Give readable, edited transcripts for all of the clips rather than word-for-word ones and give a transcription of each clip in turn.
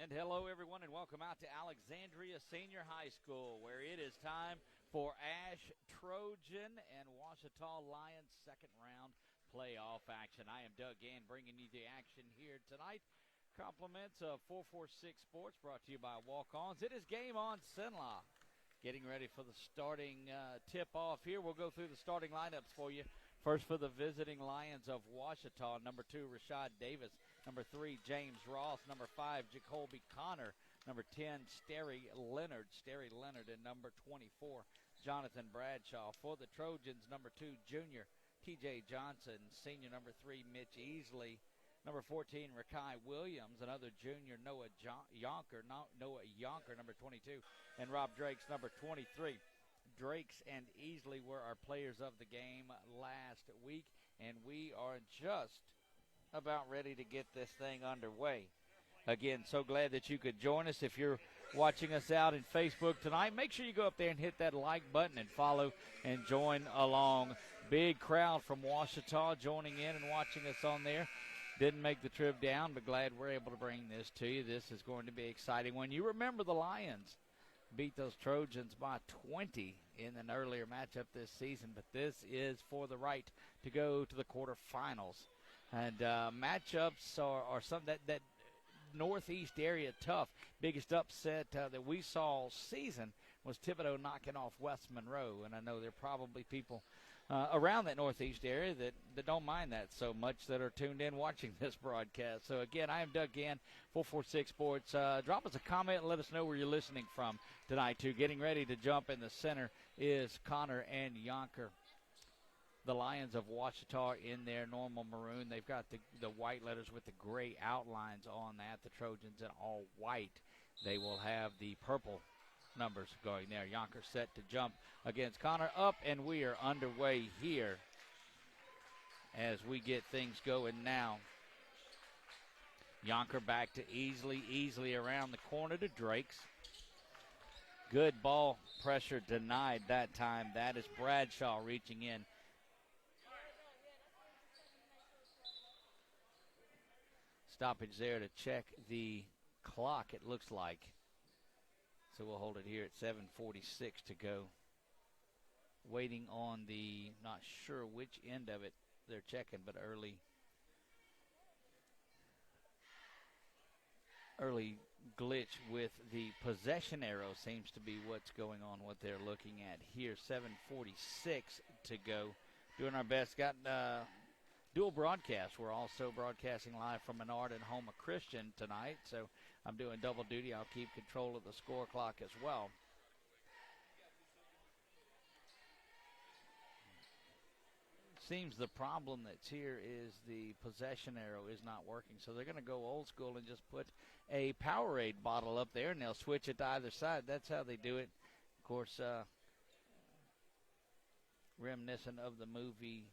And hello, everyone, and welcome out to Alexandria Senior High School, where it is time for ASH Trojan and Ouachita Lions second-round playoff action. I am Doug Gann bringing you the action here tonight. Compliments of 446 Sports brought to you by Walk-Ons. It is game on Cenla. Getting ready for the starting tip-off here. We'll go through the starting lineups for you. First for the visiting Lions of Ouachita, number 2, Rashad Davis. Number 3, James Ross. Number 5, Jacoby Connor. Number 10, Sterry Leonard. And number 24, Jonathan Bradshaw. For the Trojans, number 2, junior T.J. Johnson. Senior, number 3, Mitch Easley. Number 14, Rakai Williams. Another junior, Noah Yonker, number 22. And Rob Drakes, number 23. Drakes and Easley were our players of the game last week, and we are just about ready to get this thing underway. Again, so glad that you could join us. If you're watching us out in Facebook tonight, make sure you go up there and hit that like button and follow and join along. Big crowd from Ouachita joining in and watching us on there. Didn't make the trip down, but glad we're able to bring this to you. This is going to be exciting. When you remember the Lions beat those Trojans by 20 in an earlier matchup this season, but this is for the right to go to the quarterfinals. And matchups are something that Northeast area tough. Biggest upset that we saw all season was Thibodaux knocking off West Monroe, and I know there are probably people around that Northeast area that don't mind that so much that are tuned in watching this broadcast. So, again, I am Doug Gann, 446 Sports. Drop us a comment and let us know where you're listening from tonight, too. Getting ready to jump in the center is Connor and Yonker. The Lions of Ouachita in their normal maroon. They've got the white letters with the gray outlines on that. The Trojans in all white. They will have the purple numbers going there. Yonker set to jump against Connor. Up, and we are underway here as we get things going now. Yonker back to Easley around the corner to Drakes. Good ball pressure denied that time. That is Bradshaw reaching in. Stoppage there to check the clock, it looks like. So we'll hold it here at 7:46 to go. Waiting on the, not sure which end of it they're checking, but early glitch with the possession arrow seems to be what's going on, what they're looking at here. 7:46 to go. Doing our best. Got dual broadcast. We're also broadcasting live from Menard and Houma Christian tonight, so I'm doing double duty. I'll keep control of the score clock as well. Seems the problem that's here is the possession arrow is not working, so they're going to go old school and just put a Powerade bottle up there, and they'll switch it to either side. That's how they do it. Of course, reminiscent of the movie.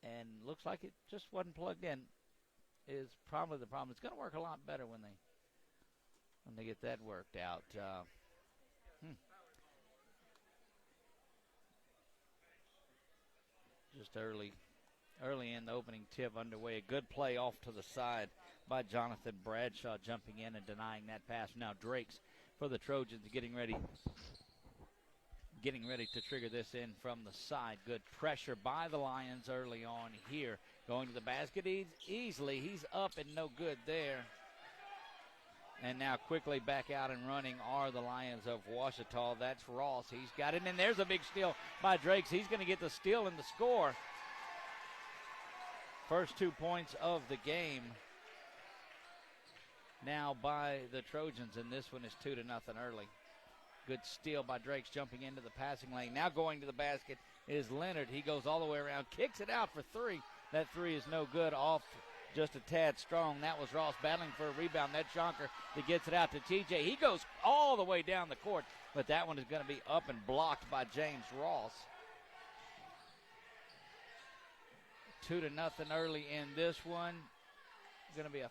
And looks like it just wasn't plugged in is probably the problem. It's going to work a lot better when they get that worked out. Just early in the opening tip underway. A good play off to the side by Jonathan Bradshaw, jumping in and denying that pass. Now Drakes for the Trojans getting ready to trigger this in from the side. Good pressure by the Lions early on here. Going to the basket easily. He's up and no good there. And now quickly back out and running are the Lions of Ouachita. That's Ross. He's got it, and there's a big steal by Drakes. He's going to get the steal and the score. First 2 points of the game now by the Trojans, and this one is 2-0 early. Good steal by Drakes, jumping into the passing lane. Now going to the basket is Leonard. He goes all the way around, kicks it out for three. That three is no good, off just a tad strong. That was Ross battling for a rebound. That's Yonker that gets it out to TJ. He goes all the way down the court, but that one is going to be up and blocked by James Ross. 2-0 early in this one. Going to be a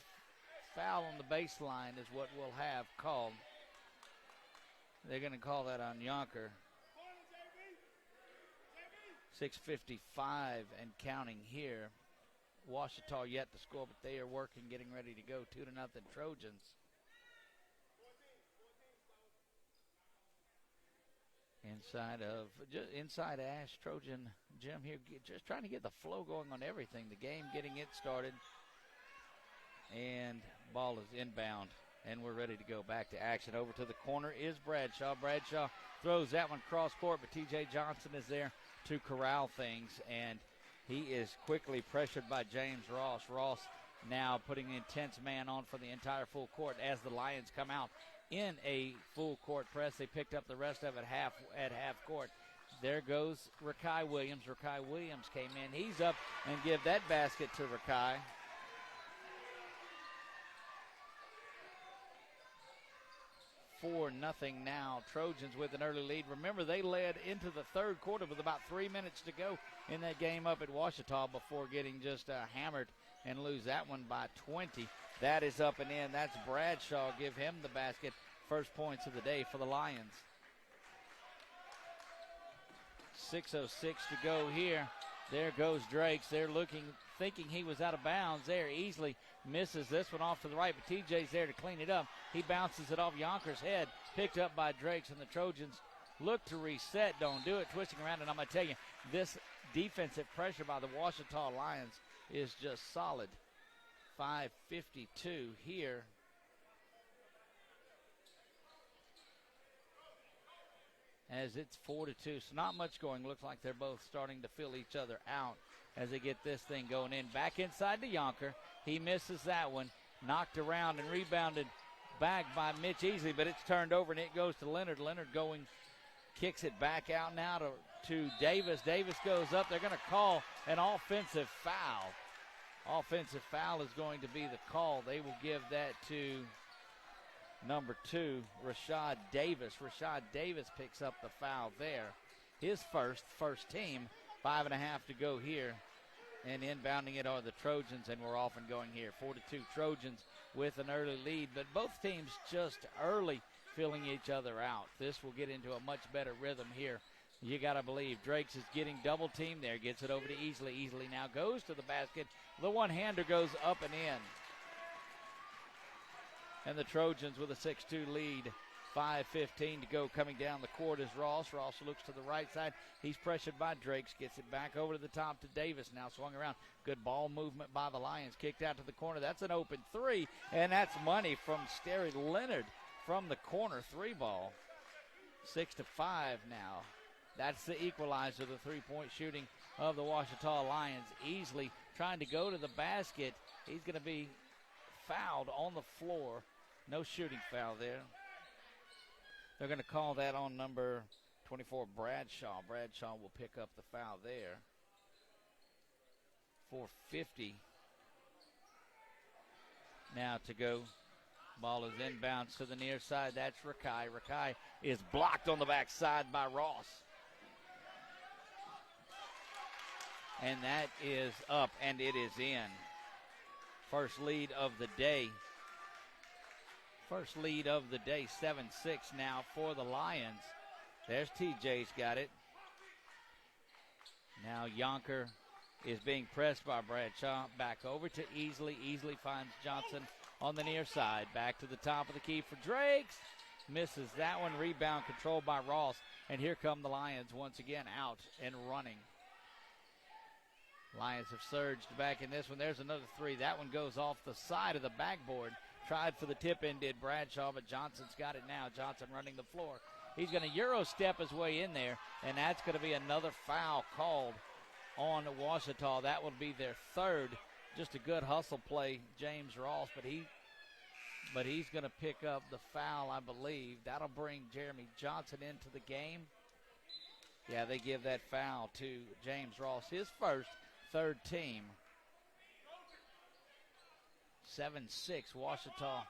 foul on the baseline is what we'll have called. They're going to call that on Yonker. 6:55 and counting here. Ouachita yet to score, but they are working, getting ready to go. 2-0 Trojans. Inside Ash Trojan Gym here, just trying to get the flow going on everything. The game getting it started, and ball is inbound, and we're ready to go back to action. Over to the corner is Bradshaw. Bradshaw throws that one cross court, but T.J. Johnson is there to corral things, and he is quickly pressured by James Ross. Ross now putting an intense man on for the entire full court as the Lions come out in a full court press. They picked up the rest of it at half court. There goes Rakai Williams. Rakai Williams came in. He's up and give that basket to Rakai. 4-0 now. Trojans with an early lead. Remember, they led into the third quarter with about 3 minutes to go in that game up at Ouachita before getting just hammered and lose that one by 20. That is up and in. That's Bradshaw. Give him the basket. First points of the day for the Lions. 6:06 to go here. There goes Drakes. They're thinking he was out of bounds there. Easily misses this one off to the right, but TJ's there to clean it up. He bounces it off Yonkers' head. Picked up by Drakes, and the Trojans look to reset. Don't do it. Twisting around, and I'm going to tell you, this defensive pressure by the Ouachita Lions is just solid. 5:52 here. As it's 4-2, so not much going. Looks like they're both starting to fill each other out as they get this thing going in. Back inside to Yonker. He misses that one. Knocked around and rebounded back by Mitch Easley, but it's turned over and it goes to Leonard. Leonard kicks it back out now to Davis. Davis goes up. They're going to call an offensive foul. Offensive foul is going to be the call. They will give that to number 2, Rashad Davis. Rashad Davis picks up the foul there. His first team. 5.5 to go here. And inbounding it are the Trojans, and we're off and going here. 4-2 Trojans with an early lead, but both teams just early filling each other out. This will get into a much better rhythm here. You got to believe Drakes is getting double teamed there. Gets it over to Easley. Easley now goes to the basket. The one-hander goes up and in. And the Trojans with a 6-2 lead. 5:15 to go. Coming down the court is Ross. Ross looks to the right side. He's pressured by Drakes. Gets it back over to the top to Davis. Now swung around. Good ball movement by the Lions. Kicked out to the corner. That's an open three. And that's money from Sterry Leonard from the corner. 3 ball. 6-5 now. That's the equalizer, the three-point shooting of the Ouachita Lions. Easily trying to go to the basket. He's going to be fouled on the floor. No shooting foul there. They're going to call that on number 24, Bradshaw. Bradshaw will pick up the foul there. 4:50 now to go. Ball is inbounds to the near side. That's Rakai. Rakai is blocked on the backside by Ross. And that is up, and it is in. First lead of the day. 7-6 now for the Lions. There's TJ's got it. Now Yonker is being pressed by Bradshaw. Back over to Easley. Easley finds Johnson on the near side. Back to the top of the key for Drakes. Misses that one. Rebound controlled by Ross. And here come the Lions once again out and running. Lions have surged back in this one. There's another 3. That one goes off the side of the backboard. Tried for the tip-in, did Bradshaw, but Johnson's got it now. Johnson running the floor. He's going to Euro step his way in there, and that's going to be another foul called on Ouachita. That will be their 3rd. Just a good hustle play, James Ross, but he's going to pick up the foul, I believe. That'll bring Jeremy Johnson into the game. Yeah, they give that foul to James Ross, his first, 3rd team. 7-6. Ouachita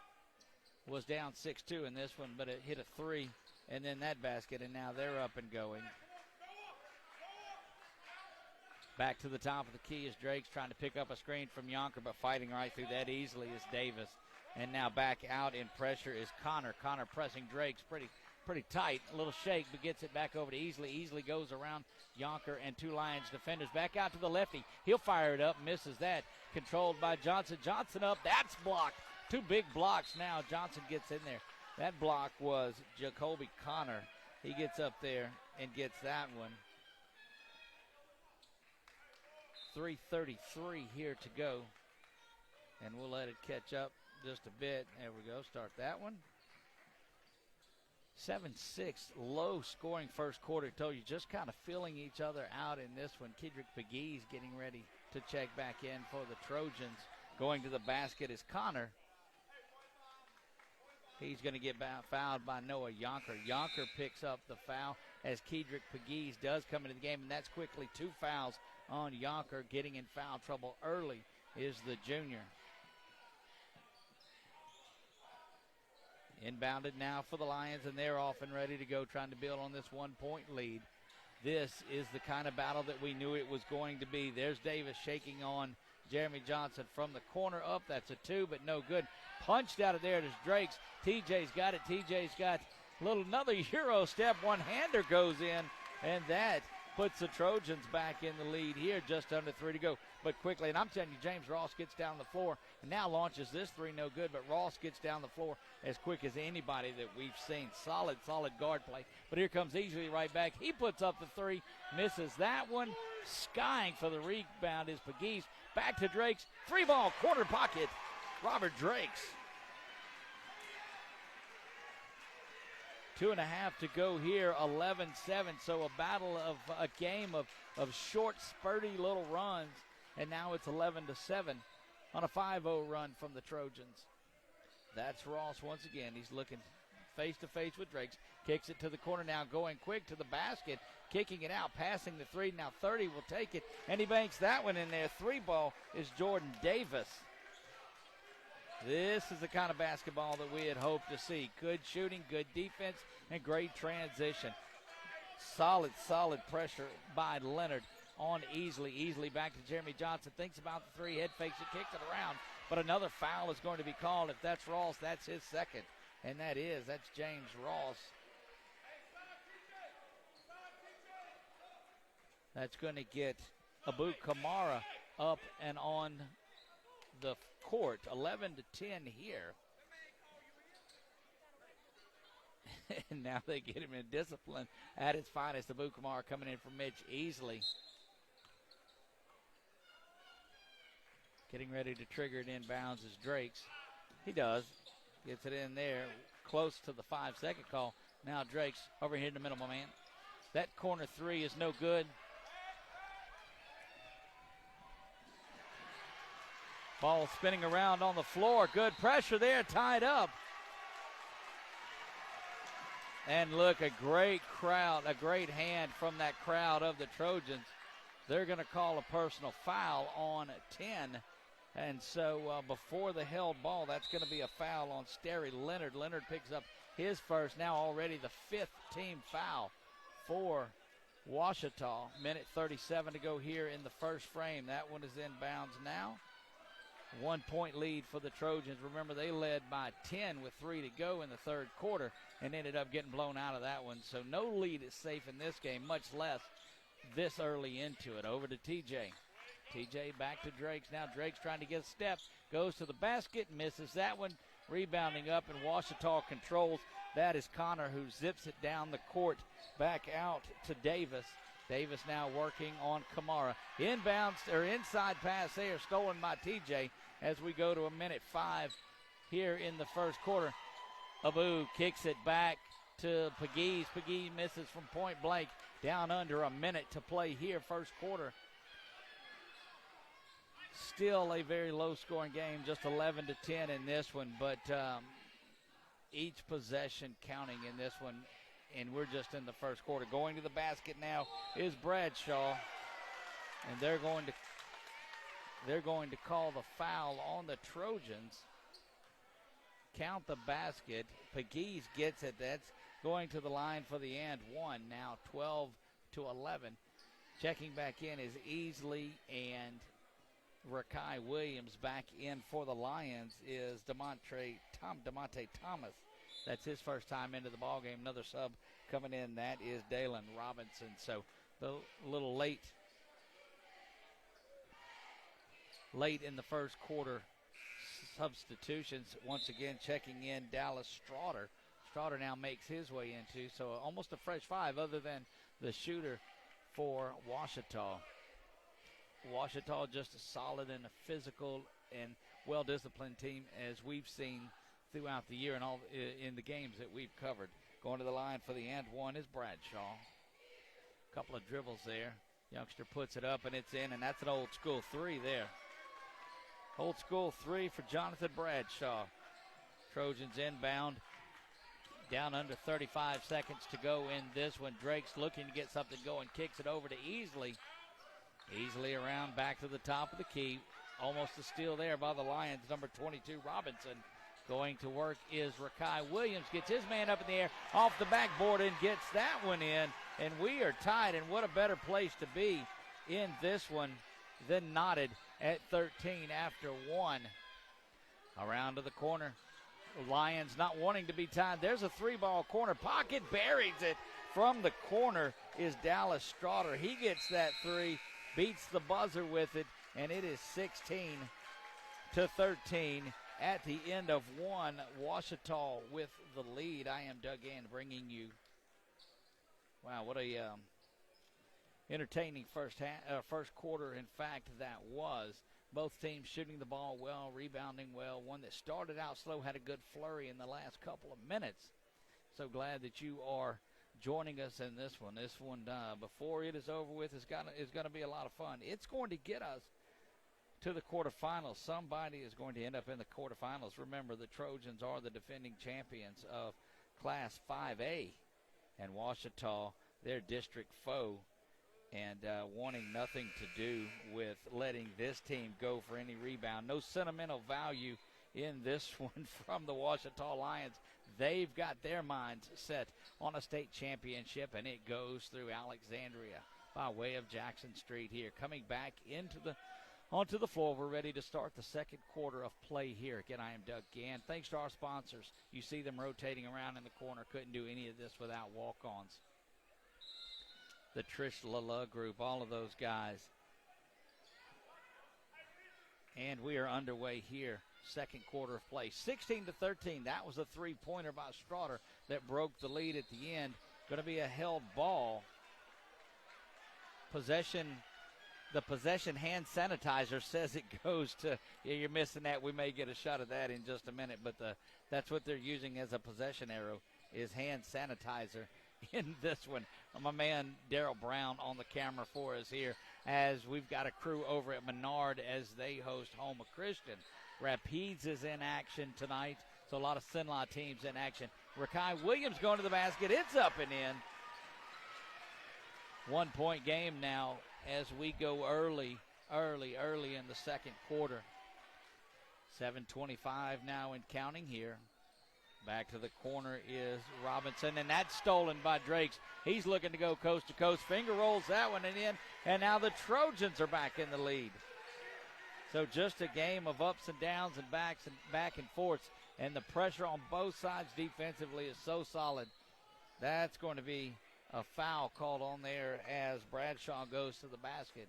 was down 6-2 in this one, but it hit a 3, and then that basket, and now they're up and going. Back to the top of the key is Drakes trying to pick up a screen from Yonker, but fighting right through that easily is Davis. And now back out in pressure is Connor. Connor pressing Drakes pretty pretty tight. A little shake, but gets it back over to Easley. Easley goes around Yonker and two Lions defenders. Back out to the lefty. He'll fire it up. Misses that. Controlled by Johnson. Johnson up. That's blocked. Two big blocks now. Johnson gets in there. That block was Jacoby Connor. He gets up there and gets that one. 3:33 here to go. And we'll let it catch up just a bit. There we go. Start that one. 7-6, low scoring first quarter. Told you, just kind of filling each other out in this one. Kedrick McGee's getting ready to check back in for the Trojans. Going to the basket is Connor. He's going to get fouled by Noah Yonker. Yonker picks up the foul as Kedrick McGee's does come into the game, and that's quickly two fouls on Yonker. Getting in foul trouble early is the junior. Inbounded now for the Lions, and they're off and ready to go, trying to build on this 1-point lead. This is the kind of battle that we knew it was going to be. There's Davis shaking on Jeremy Johnson from the corner up. That's a two, but no good. Punched out of there. There's Drakes. TJ's got it. TJ's got another Euro step. One-hander goes in, and that puts the Trojans back in the lead here. Just under 3 to go. But quickly, and I'm telling you, James Ross gets down the floor and now launches this three, no good. But Ross gets down the floor as quick as anybody that we've seen. Solid guard play. But here comes Easley right back. He puts up the three, misses that one. Skying for the rebound is Pegues. Back to Drakes. Three ball, corner pocket. Robert Drakes. 2.5 to go here, 11-7. So a battle of a game of short, spurty little runs. And now it's 11-7 on a 5-0 run from the Trojans. That's Ross once again. He's looking face-to-face with Drakes. Kicks it to the corner now, going quick to the basket. Kicking it out, passing the three. Now 30 will take it, and he banks that one in there. Three ball is Jordan Davis. This is the kind of basketball that we had hoped to see. Good shooting, good defense, and great transition. Solid pressure by Leonard on Easley. Easley back to Jeremy Johnson. Thinks about the three, head fakes it, kicks it around. But another foul is going to be called. If that's Ross, that's his second. And that's James Ross. That's going to get Abu Kamara up and on the court. 11-10 here. And now they get him in discipline at its finest. Abu Kamara coming in from Mitch Easley. Getting ready to trigger it inbounds is Drakes. He does. Gets it in there. Close to the 5-second call. Now Drakes over here in the middle, my man. That corner three is no good. Ball spinning around on the floor. Good pressure there, tied up. And look, a great crowd, a great hand from that crowd of the Trojans. They're going to call a personal foul on 10. And so before the held ball, that's going to be a foul on Sterry Leonard. Leonard picks up his first, now already the fifth team foul for Ouachita. Minute 37 to go here in the first frame. That one is inbounds now. 1 point lead for the Trojans. Remember, they led by 10 with 3 to go in the third quarter and ended up getting blown out of that one. So no lead is safe in this game, much less this early into it. Over to TJ. TJ back to Drakes. Now Drakes trying to get a step. Goes to the basket, misses that one. Rebounding up, and Ouachita controls. That is Connor, who zips it down the court back out to Davis. Davis now working on Kamara. Inbounds or inside pass there, stolen by TJ as we go to a minute 5 here in the first quarter. Abu kicks it back to Pegues. Pegues misses from point blank. Down under a minute to play here, first quarter. Still a very low-scoring game, just 11-10 in this one, but each possession counting in this one, and we're just in the first quarter. Going to the basket now is Bradshaw, and they're going to call the foul on the Trojans. Count the basket. Pegues gets it. That's going to the line for the and one. Now 12-11. Checking back in is Easley, and Rakai Williams. Back in for the Lions is DeMonte Thomas. That's his first time into the ball game. Another sub coming in. That is Dalen Robinson. So the little late in the first quarter substitutions. Once again, checking in Dallas Straughter. Straughter now makes his way into, so almost a fresh five other than the shooter for Ouachita. Ouachita just as solid and a physical and well-disciplined team as we've seen throughout the year and all in the games that we've covered. Going to the line for the and one is Bradshaw. A couple of dribbles there. Youngster puts it up and it's in, and that's an old school three there. Old school three for Jonathan Bradshaw. Trojans inbound. Down under 35 seconds to go in this one. Drake's looking to get something going. Kicks it over to Easley. Easley around back to the top of the key. Almost a steal there by the Lions. Number 22, Robinson. Going to work is Rakai Williams. Gets his man up in the air off the backboard and gets that one in. And we are tied. And what a better place to be in this one than knotted at 13 after one. Around to the corner. Lions not wanting to be tied. There's a three-ball corner. Pocket buries it from the corner is Dallas Straughter. He gets that three, beats the buzzer with it, and it is 16-13 at the end of one. Ouachita with the lead. I am Doug Ann bringing you. Wow, what a entertaining first quarter, in fact, that was. Both teams shooting the ball well, rebounding well. One that started out slow, had a good flurry in the last couple of minutes. So glad that you are joining us in this one. This one, before it is over with, is going to be a lot of fun. It's going to get us to the quarterfinals. Somebody is going to end up in the quarterfinals. Remember, the Trojans are the defending champions of Class 5A, and Ouachita, their district foe, and wanting nothing to do with letting this team go for any rebound. No sentimental value in this one from the Ouachita Lions. They've got their minds set on a state championship, and it goes through Alexandria by way of Jackson Street here. Coming back onto the floor, we're ready to start the second quarter of play here. Again, I am Doug Gann. Thanks to our sponsors. You see them rotating around in the corner. Couldn't do any of this without walk-ons. The Trish Lala group, all of those guys. And we are underway here, second quarter of play. 16-13, that was a three-pointer by Straughter that broke the lead at the end. Going to be a held ball. The possession hand sanitizer says it goes to, yeah, you're missing that. We may get a shot of that in just a minute, but that's what they're using as a possession arrow is hand sanitizer in this one. My man Daryl Brown on the camera for us here as we've got a crew over at Menard as they host Houma Christian. Rapides is in action tonight, so a lot of Sinlaw teams in action. Rakai Williams going to the basket. It's up and in. 1 point game now as we go early in the second quarter. 7:25 now and counting here. Back to the corner is Robinson, and that's stolen by Drakes. He's looking to go coast to coast. Finger rolls that one and in, and now the Trojans are back in the lead. So just a game of ups and downs and back and forths, and the pressure on both sides defensively is so solid. That's going to be a foul called on there as Bradshaw goes to the basket.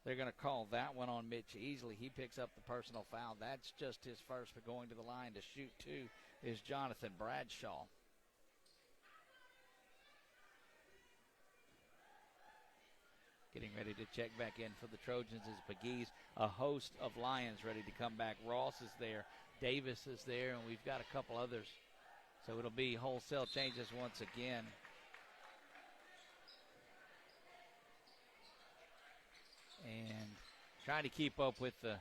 They're going to call that one on Mitch Easley. He picks up the personal foul. That's just his first, but going to the line to shoot two is Jonathan Bradshaw. Getting ready to check back in for the Trojans is Pegues. A host of Lions ready to come back. Ross is there. Davis is there, and we've got a couple others. So it'll be wholesale changes once again. And trying to keep up with the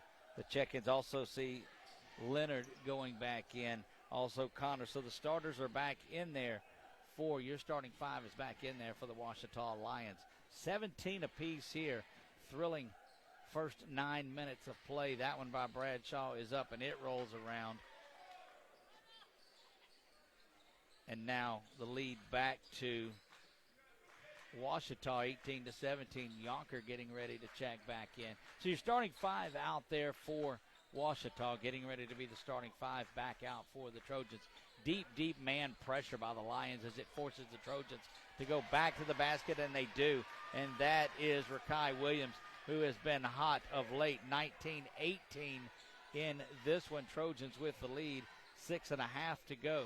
check-ins. Also see Leonard going back in. Also Connor. So the starters are back in there for your starting five is back in there for the Ouachita Lions. 17 apiece here. Thrilling first 9 minutes of play. That one by Bradshaw is up and it rolls around. And now the lead back to Ouachita, 18-17. Yonker getting ready to check back in. So you're starting five out there for Ouachita, getting ready to be the starting five back out for the Trojans. deep, deep man pressure by the Lions as it forces the Trojans to go back to the basket, and they do. And that is Rakai Williams, who has been hot of late. 19-18 in this one. Trojans with the lead. 6.5 to go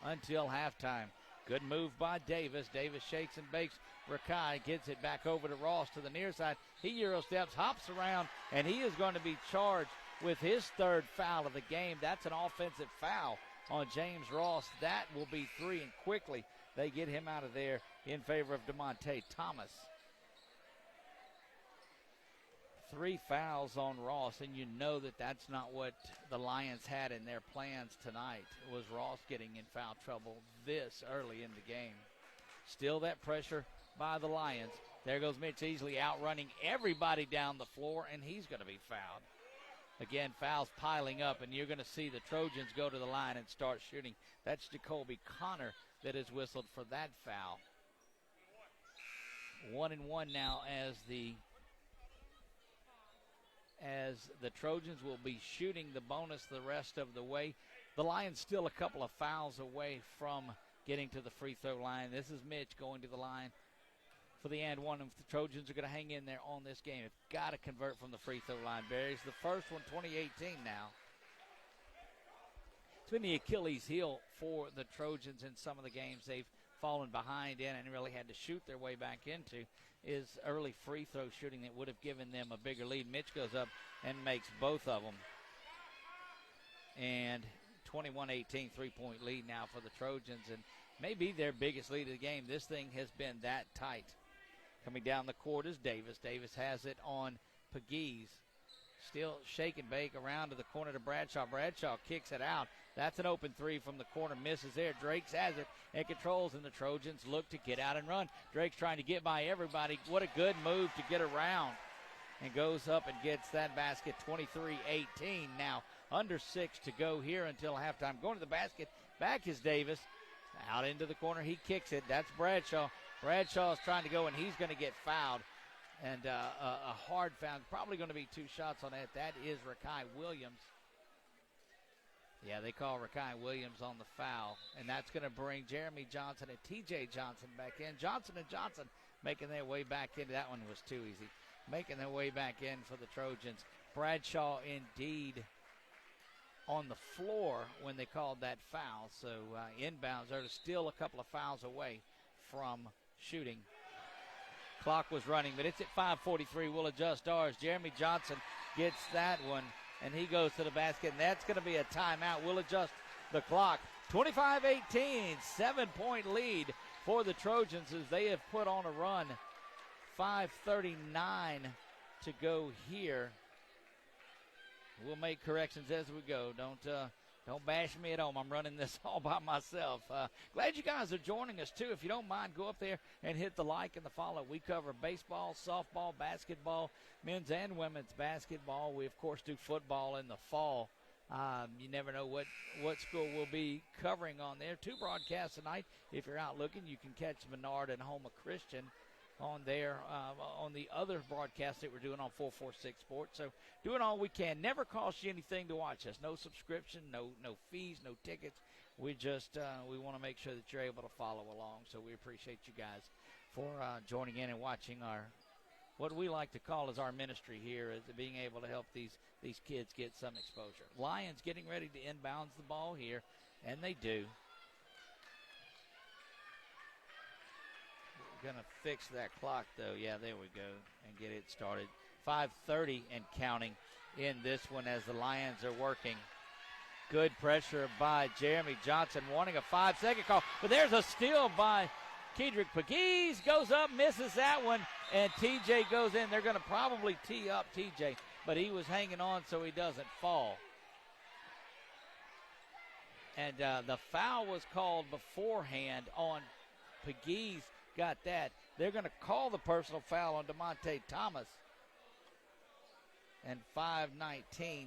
until halftime. Good move by Davis. Davis shakes and bakes. Rakai gets it back over to Ross to the near side. He Euro steps, hops around, and he is going to be charged with his third foul of the game. That's an offensive foul on James Ross. That will be 3, and quickly they get him out of there in favor of DeMonte Thomas. 3 fouls on Ross, and you know that that's not what the Lions had in their plans tonight, was Ross getting in foul trouble this early in the game. Still that pressure by the Lions. There goes Mitch Easley outrunning everybody down the floor, and he's going to be fouled. Again, fouls piling up, and you're going to see the Trojans go to the line and start shooting. That's Jacoby Connor that is whistled for that foul. 1-1 now as the Trojans will be shooting the bonus the rest of the way. The Lions still a couple of fouls away from getting to the free throw line. This is Mitch going to the line for the and one. If the Trojans are going to hang in there on this game, they've got to convert from the free throw line. Buries the first one, 2018 now. It's been the Achilles heel for the Trojans in some of the games they've fallen behind in and really had to shoot their way back into, is early free throw shooting that would have given them a bigger lead. Mitch goes up and makes both of them. And 21-18 3-point lead now for the Trojans, and maybe their biggest lead of the game. This thing has been that tight. Coming down the court is Davis. Davis has it on Pegues. Still shake and bake around to the corner to Bradshaw. Bradshaw kicks it out. That's an open 3 from the corner. Misses there. Drakes has it and controls, and the Trojans look to get out and run. Drake's trying to get by everybody. What a good move to get around. And goes up and gets that basket. 23-18 now. Under 6 to go here until halftime. Going to the basket. Back is Davis. Out into the corner. He kicks it. That's Bradshaw. Bradshaw's trying to go, and he's going to get fouled. And a hard foul. Probably going to be 2 shots on that. That is Rakai Williams. Yeah, they call Rakai Williams on the foul. And that's going to bring Jeremy Johnson and T.J. Johnson back in. Johnson and Johnson making their way back into. That one was too easy. Making their way back in for the Trojans. Bradshaw indeed on the floor when they called that foul. So inbounds. They're still a couple of fouls away from shooting. Clock was running, but it's at 5:43. We'll adjust ours. Jeremy Johnson gets that one, and he goes to the basket, and that's going to be a timeout. We'll adjust the clock. 25-18, 7-point lead for the Trojans as they have put on a run. 5:39 to go here. We'll make corrections as we go. Don't bash me at home. I'm running this all by myself. Glad you guys are joining us, too. If you don't mind, go up there and hit the like and the follow. We cover baseball, softball, basketball, men's and women's basketball. We, of course, do football in the fall. You never know what school we'll be covering on there. 2 broadcasts tonight. If you're out looking, you can catch Menard and Houma Christian on there, on the other broadcast that we're doing on 446 Sports. So doing all we can. Never costs you anything to watch us. No subscription, no fees, no tickets. We just we want to make sure that you're able to follow along. So we appreciate you guys for joining in and watching our, what we like to call as our ministry here, is being able to help these kids get some exposure. Lions getting ready to inbounds the ball here, and they do. Going to fix that clock, though. Yeah, there we go, and get it started. 5:30 and counting in this one as the Lions are working. Good pressure by Jeremy Johnson, wanting a 5-second call. But there's a steal by Kedrick Pegues. Goes up, misses that one, and TJ goes in. They're going to probably tee up TJ, but he was hanging on so he doesn't fall. And the foul was called beforehand on Pegues. Got that. They're going to call the personal foul on DeMonte Thomas. And 5:19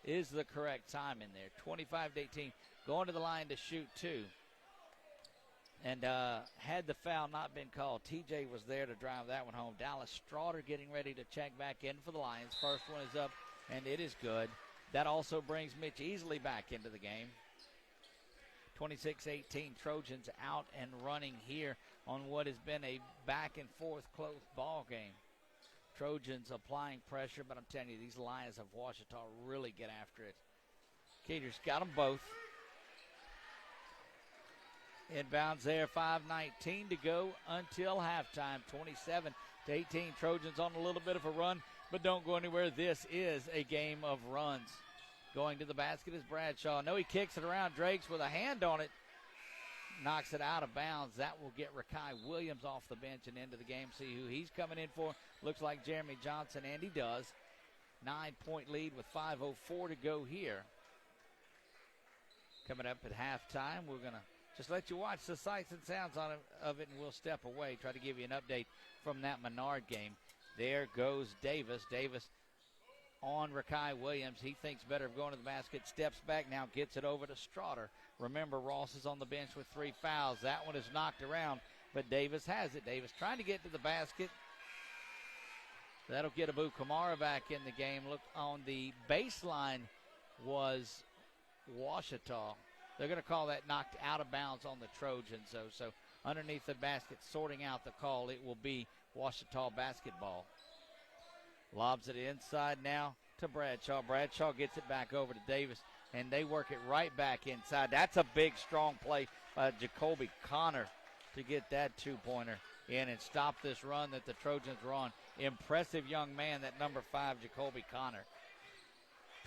is the correct time in there. 25-18. Going to the line to shoot 2. And had the foul not been called, TJ was there to drive that one home. Dallas Straughter getting ready to check back in for the Lions. First one is up, and it is good. That also brings Mitch Easley back into the game. 26-18, Trojans out and running here on what has been a back-and-forth close ball game. Trojans applying pressure, but I'm telling you, these Lions of Ouachita really get after it. Keeter's got them both. Inbounds there, 5:19 to go until halftime, 27-18. Trojans on a little bit of a run, but don't go anywhere. This is a game of runs. Going to the basket is Bradshaw. No, he kicks it around. Drakes with a hand on it. Knocks it out of bounds. That will get Rakai Williams off the bench and into the game. See who he's coming in for. Looks like Jeremy Johnson, and he does. 9-point lead with 5:04 to go here. Coming up at halftime, we're going to just let you watch the sights and sounds of it, and we'll step away, try to give you an update from that Menard game. There goes Davis. Davis on Rakai Williams. He thinks better of going to the basket, steps back now, gets it over to Straughter. Remember, Ross is on the bench with 3 fouls. That one is knocked around, but Davis has it. Davis trying to get to the basket. That'll get Abu Kamara back in the game. Look, on the baseline was Ouachita. They're going to call that knocked out of bounds on the Trojans. So underneath the basket, sorting out the call, it will be Ouachita basketball. Lobs it inside now to Bradshaw. Bradshaw gets it back over to Davis, and they work it right back inside. That's a big, strong play by Jacoby Connor to get that two-pointer in and stop this run that the Trojans were on. Impressive young man, that number 5, Jacoby Connor.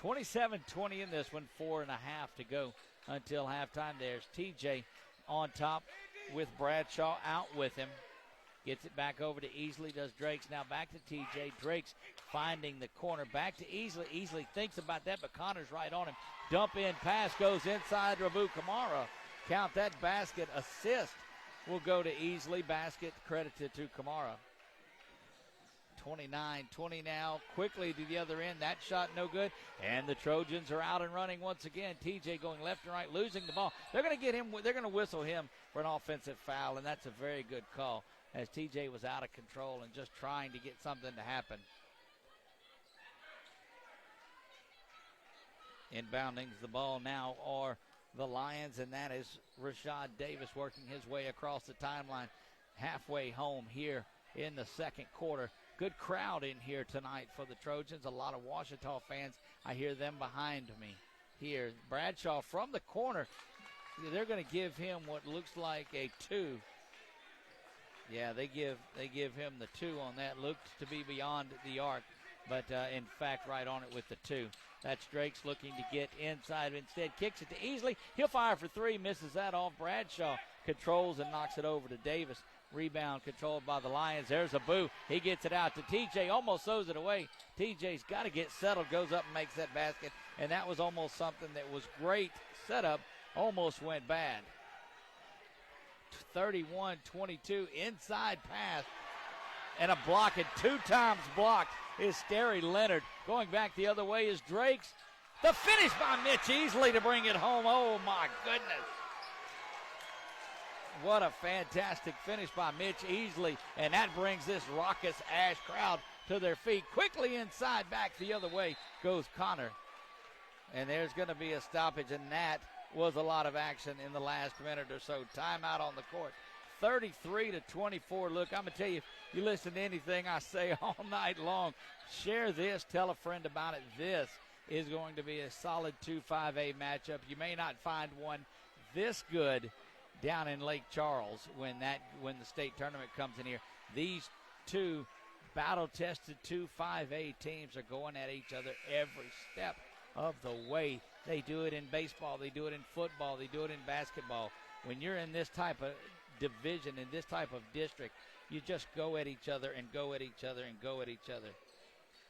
27-20 in this one, 4.5 to go until halftime. There's TJ on top with Bradshaw out with him. Gets it back over to Easley, does Drakes. Now back to TJ. Drakes finding the corner. Back to Easley. Easley thinks about that, but Connor's right on him. Dump in pass goes inside to Abu Kamara. Count that basket. Assist will go to Easley. Basket credited to Kamara. 29-20 now. Quickly to the other end. That shot no good. And the Trojans are out and running once again. TJ going left and right, losing the ball. They're going to get him. They're going to whistle him for an offensive foul, and that's a very good call, as TJ was out of control and just trying to get something to happen. Inbounding the ball now are the Lions, and that is Rashad Davis working his way across the timeline, halfway home here in the second quarter. Good crowd in here tonight for the Trojans. A lot of Ouachita fans. I hear them behind me here. Bradshaw from the corner. They're going to give him what looks like a 2. Yeah, they give him the 2 on that. Looks to be beyond the arc, but in fact right on it with the 2. That's Drakes looking to get inside. Instead, kicks it to Easley. He'll fire for 3, misses that off. Bradshaw controls and knocks it over to Davis. Rebound controlled by the Lions. There's Abu. He gets it out to TJ, almost throws it away. TJ's got to get settled, goes up and makes that basket, and that was almost something that was great setup, almost went bad. 31-22, inside pass, and a block, and 2 times blocked is Sterry Leonard. Going back the other way is Drakes. The finish by Mitch Easley to bring it home. Oh, my goodness. What a fantastic finish by Mitch Easley, and that brings this raucous Ash crowd to their feet. Quickly inside, back the other way goes Connor. And there's going to be a stoppage, and that was a lot of action in the last minute or so. Timeout on the court. 33-24. Look, I'm going to tell you, if you listen to anything I say all night long, share this, tell a friend about it. This is going to be a solid 2-5A matchup. You may not find one this good down in Lake Charles when the state tournament comes in here. These 2 battle-tested 2-5A teams are going at each other every step of the way. They do it in baseball, they do it in football, they do it in basketball. When you're in this type of division, in this type of district, you just go at each other and go at each other and go at each other.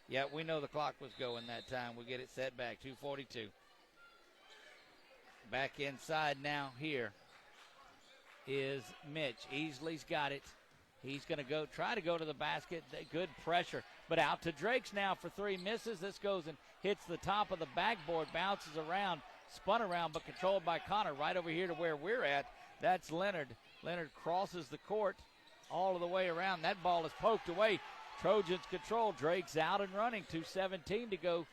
Yeah, we know the clock was going that time. We'll get it set back, 2:42. Back inside now here is Mitch. Easley's got it. He's going to try to go to the basket. Good pressure, but out to Drakes now for 3, misses. This goes and hits the top of the backboard, bounces around, spun around, but controlled by Connor right over here to where we're at. That's Leonard. Leonard crosses the court all of the way around. That ball is poked away. Trojans control. Drake's out and running. 2:17 to go.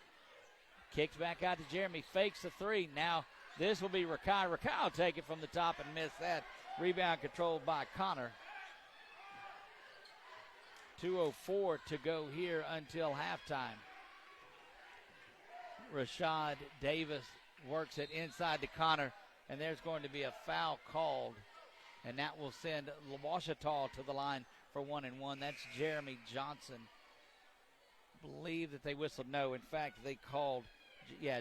Kicks back out to Jeremy. Fakes the 3. Now This will be Rakai. Rakai will take it from the top and miss that. Rebound controlled by Connor. 2:04 to go here until halftime. Rashad Davis works it inside to Connor, and there's going to be a foul called, and that will send Ouachita to the line for 1-1. That's Jeremy Johnson. Believe that they whistled no. In fact, they called,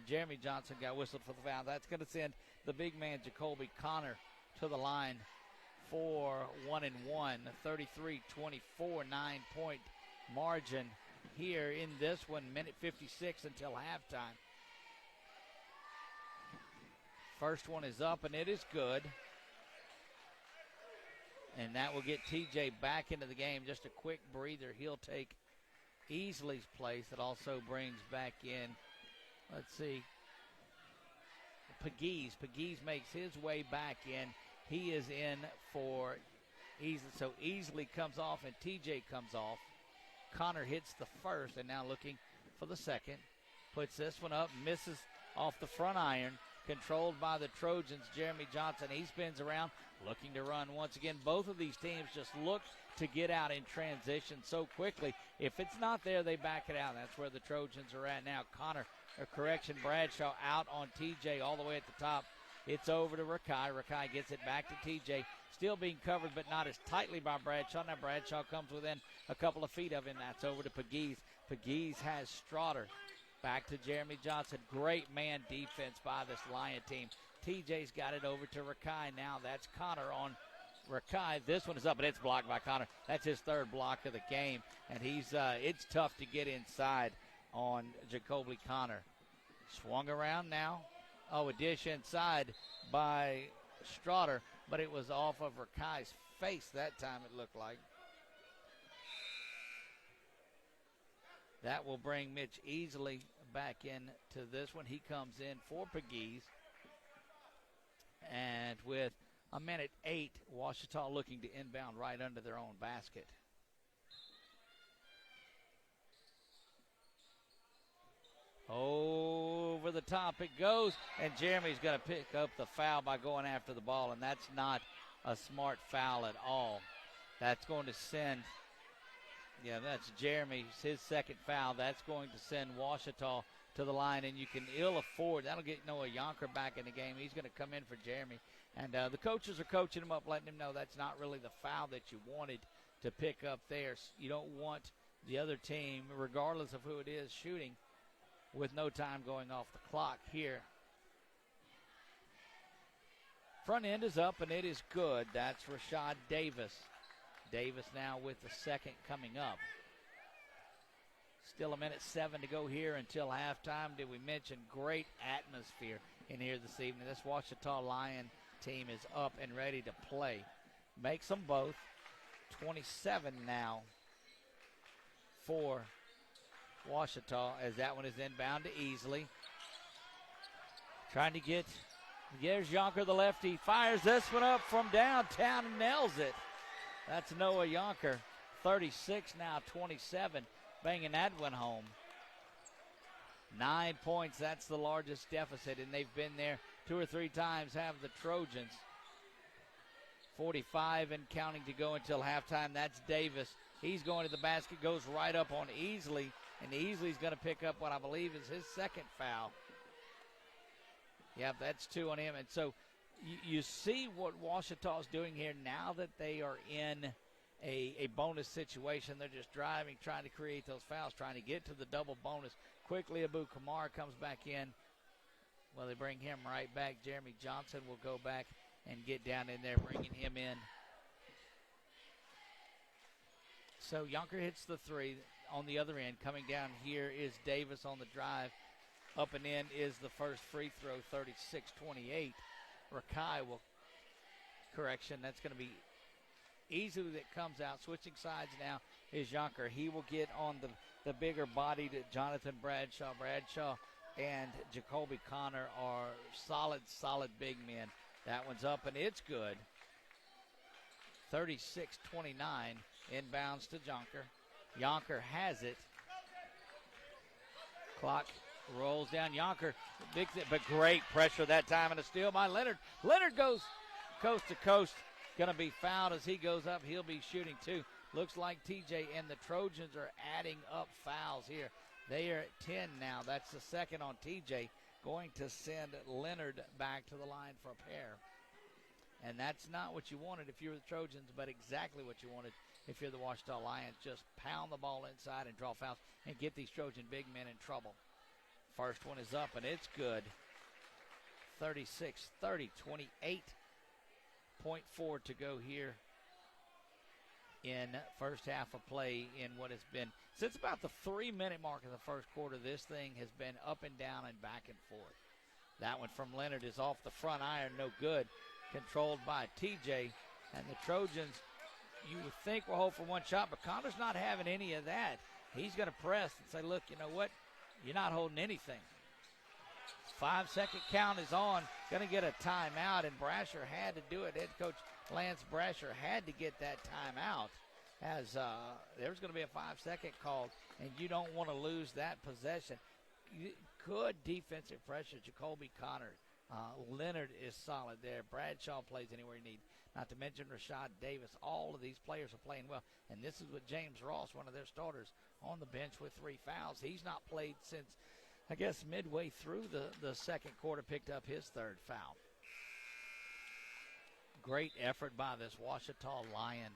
Jeremy Johnson got whistled for the foul. That's going to send the big man Jacoby Connor to the line for 1-1. 33-24, 9-point margin here in this one. Minute 56 until halftime. First one is up, and it is good. And that will get TJ back into the game. Just a quick breather. He'll take Easley's place. It also brings back in, let's see, Pegues. Pegues makes his way back in. He is in for Easley. So Easley comes off and TJ comes off. Connor hits the first and now looking for the second. Puts this one up, misses off the front iron. Controlled by the Trojans, Jeremy Johnson. He spins around, looking to run once again. Both of these teams just look to get out in transition so quickly. If it's not there, they back it out. That's where the Trojans are at now. Bradshaw out on TJ all the way at the top. It's over to Rakai. Rakai gets it back to TJ. Still being covered, but not as tightly by Bradshaw. Now Bradshaw comes within a couple of feet of him. That's over to Pegues. Pegues has Strotter. Back to Jeremy Johnson. Great man defense by this Lion team. TJ's got it over to Rakai. Now that's Connor on Rakai. This one is up, but it's blocked by Connor. That's his third block of the game, and it's tough to get inside on Jacoby Connor. Swung around now. A dish inside by Strotter, but it was off of Rakai's face that time, it looked like. That will bring Mitch Easley back in to this one. He comes in for Pegues. And with a minute 8, Ouachita looking to inbound right under their own basket. Over the top it goes, and Jeremy's going to pick up the foul by going after the ball, and that's not a smart foul at all. That's going to send, that's Jeremy's, his second foul. That's going to send Ouachita to the line, and you can ill afford, that'll get Noah Yonker back in the game. He's going to come in for Jeremy, and the coaches are coaching him up, letting him know that's not really the foul that you wanted to pick up there. You don't want the other team, regardless of who it is, shooting with no time going off the clock here. Front end is up, and it is good. That's Rashad Davis. Davis now with the second coming up. Still a minute 7 to go here until halftime. Did we mention great atmosphere in here this evening? This Ouachita Lion team is up and ready to play. Makes them both. 27 now for Ouachita as that one is inbound to Easley. Trying to get, there's Yonker, the lefty. Fires this one up from downtown and nails it. That's Noah Yonker. 36 now, 27. Banging that one home. 9 points, that's the largest deficit, and they've been there 2 or 3 times, have the Trojans. 45 and counting to go until halftime. That's Davis. He's going to the basket, goes right up on Easley, and Easley's going to pick up what I believe is his second foul. Yep, that's 2 on him. And so you see what Ouachita's doing here now that they are in a bonus situation. They're just driving, trying to create those fouls, trying to get to the double bonus. Quickly, Abu Kamar comes back in. Well, they bring him right back. Jeremy Johnson will go back and get down in there, bringing him in. So Yonker hits the 3 on the other end. Coming down here is Davis on the drive. Up and in is the first free throw, 36-28. Rakai will, that's going to be Easley that comes out. Switching sides now is Yonker. He will get on the bigger body to Jonathan Bradshaw. Bradshaw and Jacoby Connor are solid big men. That one's up, and it's good. 36-29, inbounds to Yonker. Yonker has it. Clock Rolls down Yonker. Big, but great pressure that time, and a steal by Leonard. Leonard goes coast to coast. Going to be fouled as he goes up. He'll be shooting two. Looks like TJ and the Trojans are adding up fouls here. They are at 10 now. That's the second on TJ. Going to send Leonard back to the line for a pair. And that's not what you wanted if you were the Trojans, but exactly what you wanted if you're the Ouachita Lions. Just pound the ball inside and draw fouls and get these Trojan big men in trouble. First one is up, and it's good. 36-30, 28.4 to go here in first half of play in what has been, since about the 3-minute mark of the first quarter, this thing has been up and down and back and forth. That one from Leonard is off the front iron, no good. Controlled by TJ, and the Trojans, you would think, will hold for one shot, but Connor's not having any of that. He's going to press and say, look, you know what? You're not holding anything. 5-second count is on. Going to get a timeout, and Brasher had to do it. Head coach Lance Brasher had to get that timeout, as there's going to be a 5-second call, and you don't want to lose that possession. Good defensive pressure, Jacoby Connor. Leonard is solid there. Bradshaw plays anywhere he needs. Not to mention Rashad Davis. All of these players are playing well. And this is with James Ross, one of their starters, on the bench with 3 fouls. He's not played since, I guess, midway through the second quarter, picked up his 3rd foul. Great effort by this Ouachita Lion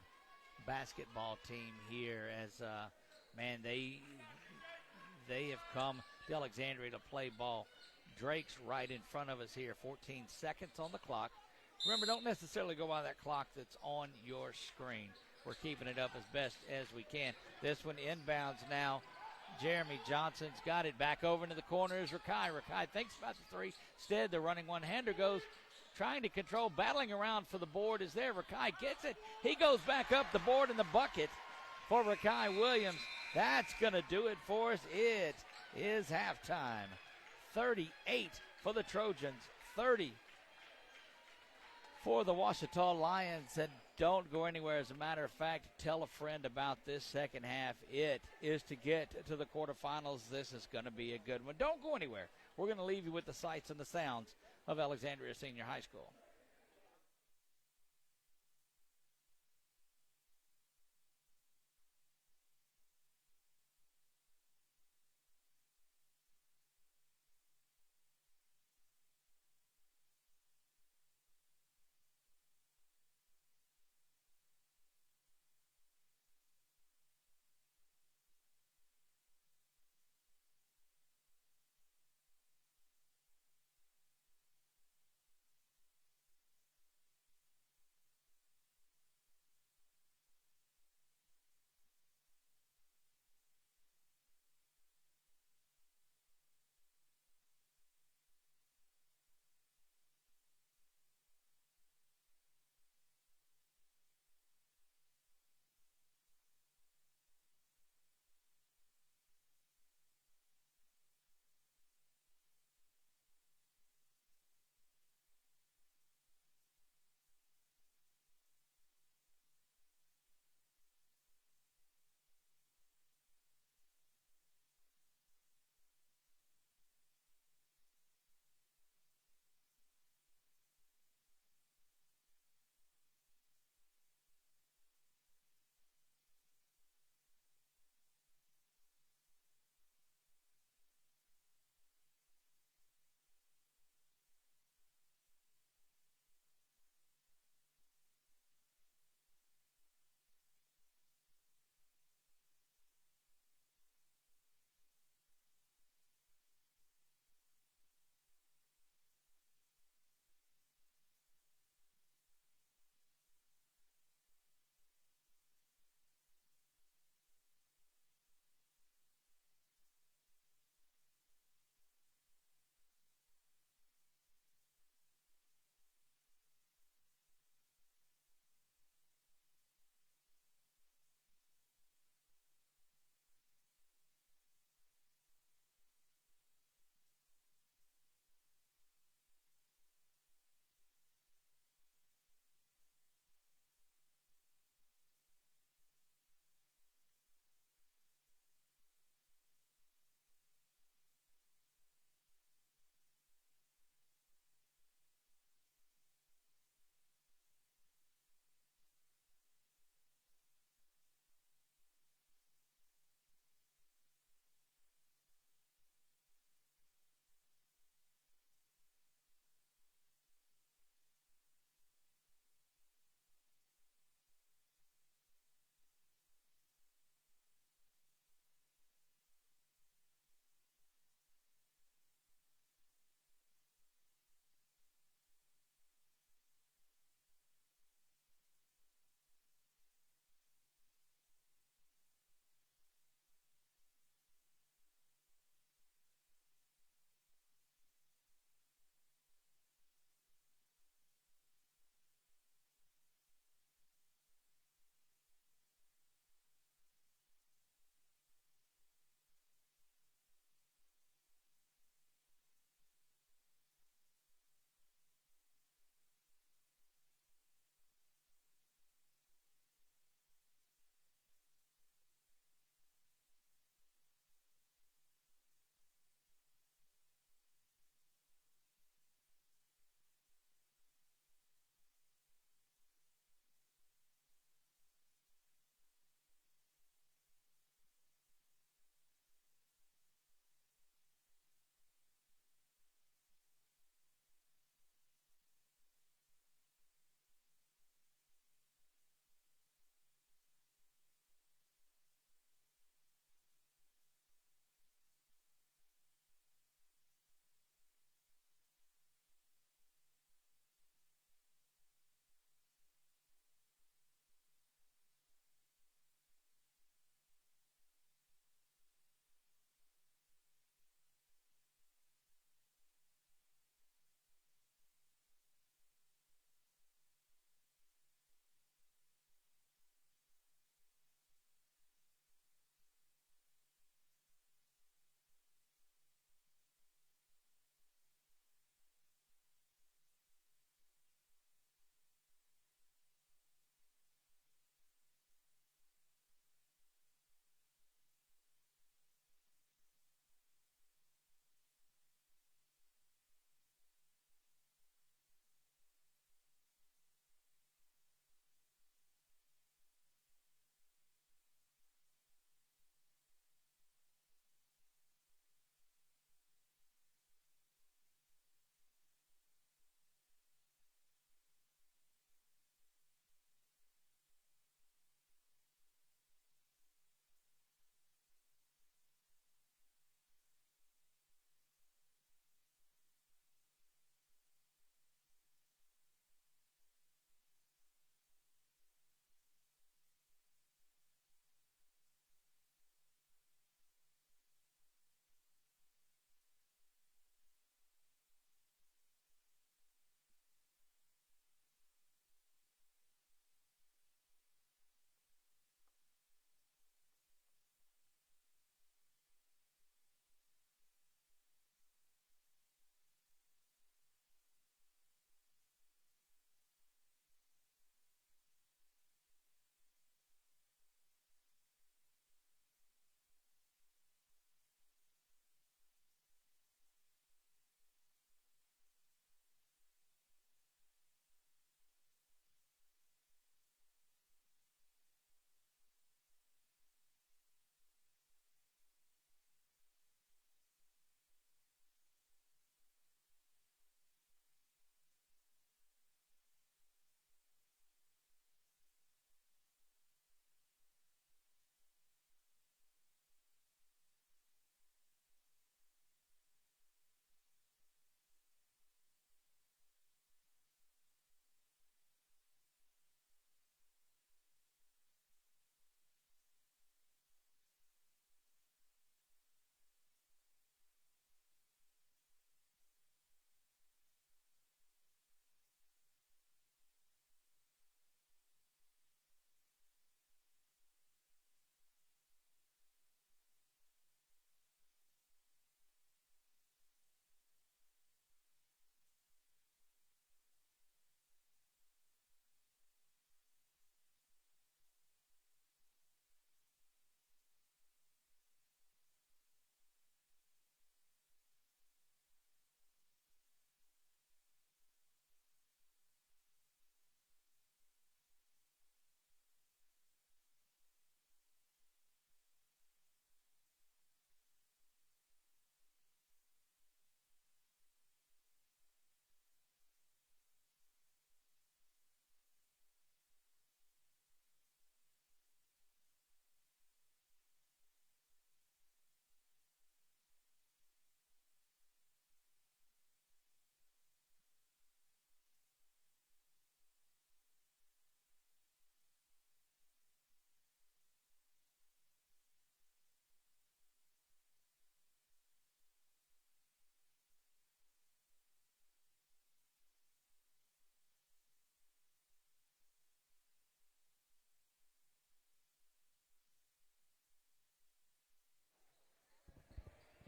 basketball team here as, man, they have come to Alexandria to play ball. Drake's right in front of us here. 14 seconds on the clock. Remember, don't necessarily go by that clock that's on your screen. We're keeping it up as best as we can. This one inbounds now. Jeremy Johnson's got it back over into the corner. Is Rakai. Rakai thinks about the three. Instead, the running one-hander goes, trying to control, battling around for the board is there. Rakai gets it. He goes back up the board in the bucket for Rakai Williams. That's going to do it for us. It is halftime. 38 for the Trojans, 30 for the Ouachita Lions. And don't go anywhere. As a matter of fact, tell a friend about this second half. It is to get to the quarterfinals. This is going to be a good one. Don't go anywhere. We're going to leave you with the sights and the sounds of Alexandria Senior High School.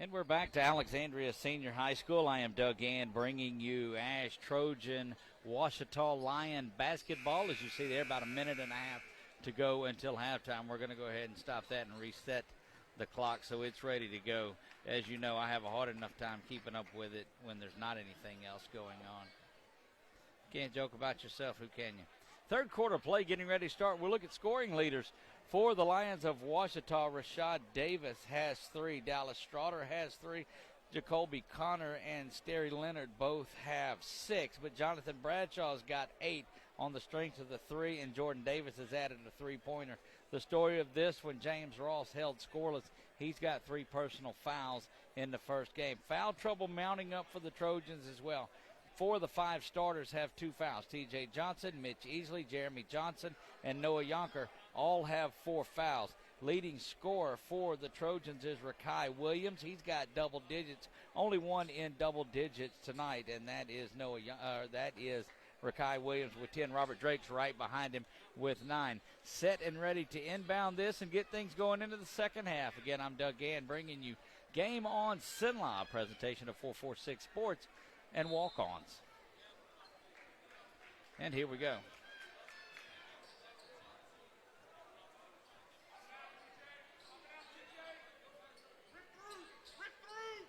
And we're back to Alexandria Senior High School. I am Doug Ann bringing you Ash Trojan Ouachita Lion basketball. As you see there, about a minute and a half to go until halftime. We're going to go ahead and stop that and reset the clock so it's ready to go. As you know, I have a hard enough time keeping up with it when there's not anything else going on. Can't joke about yourself, who can you? Third quarter play getting ready to start. We'll look at scoring leaders. For the Lions of Ouachita, Rashad Davis has 3. Dallas Straughter has 3. Jacoby Connor and Sterry Leonard both have 6. But Jonathan Bradshaw's got 8 on the strength of the 3, and Jordan Davis has added a 3-pointer. The story of this one, James Ross held scoreless. He's got 3 personal fouls in the first game. Foul trouble mounting up for the Trojans as well. 4 of the 5 starters have 2 fouls. T.J. Johnson, Mitch Easley, Jeremy Johnson, and Noah Yonker all have 4 fouls. Leading scorer for the Trojans is Rakai Williams. He's got double digits. Only one in double digits tonight, and that is Rakai Williams with 10. Robert Drake's right behind him with 9. Set and ready to inbound this and get things going into the second half. Again, I'm Doug Gann bringing you Game On Sinla, a presentation of 446 Sports and Walk-Ons. And here we go.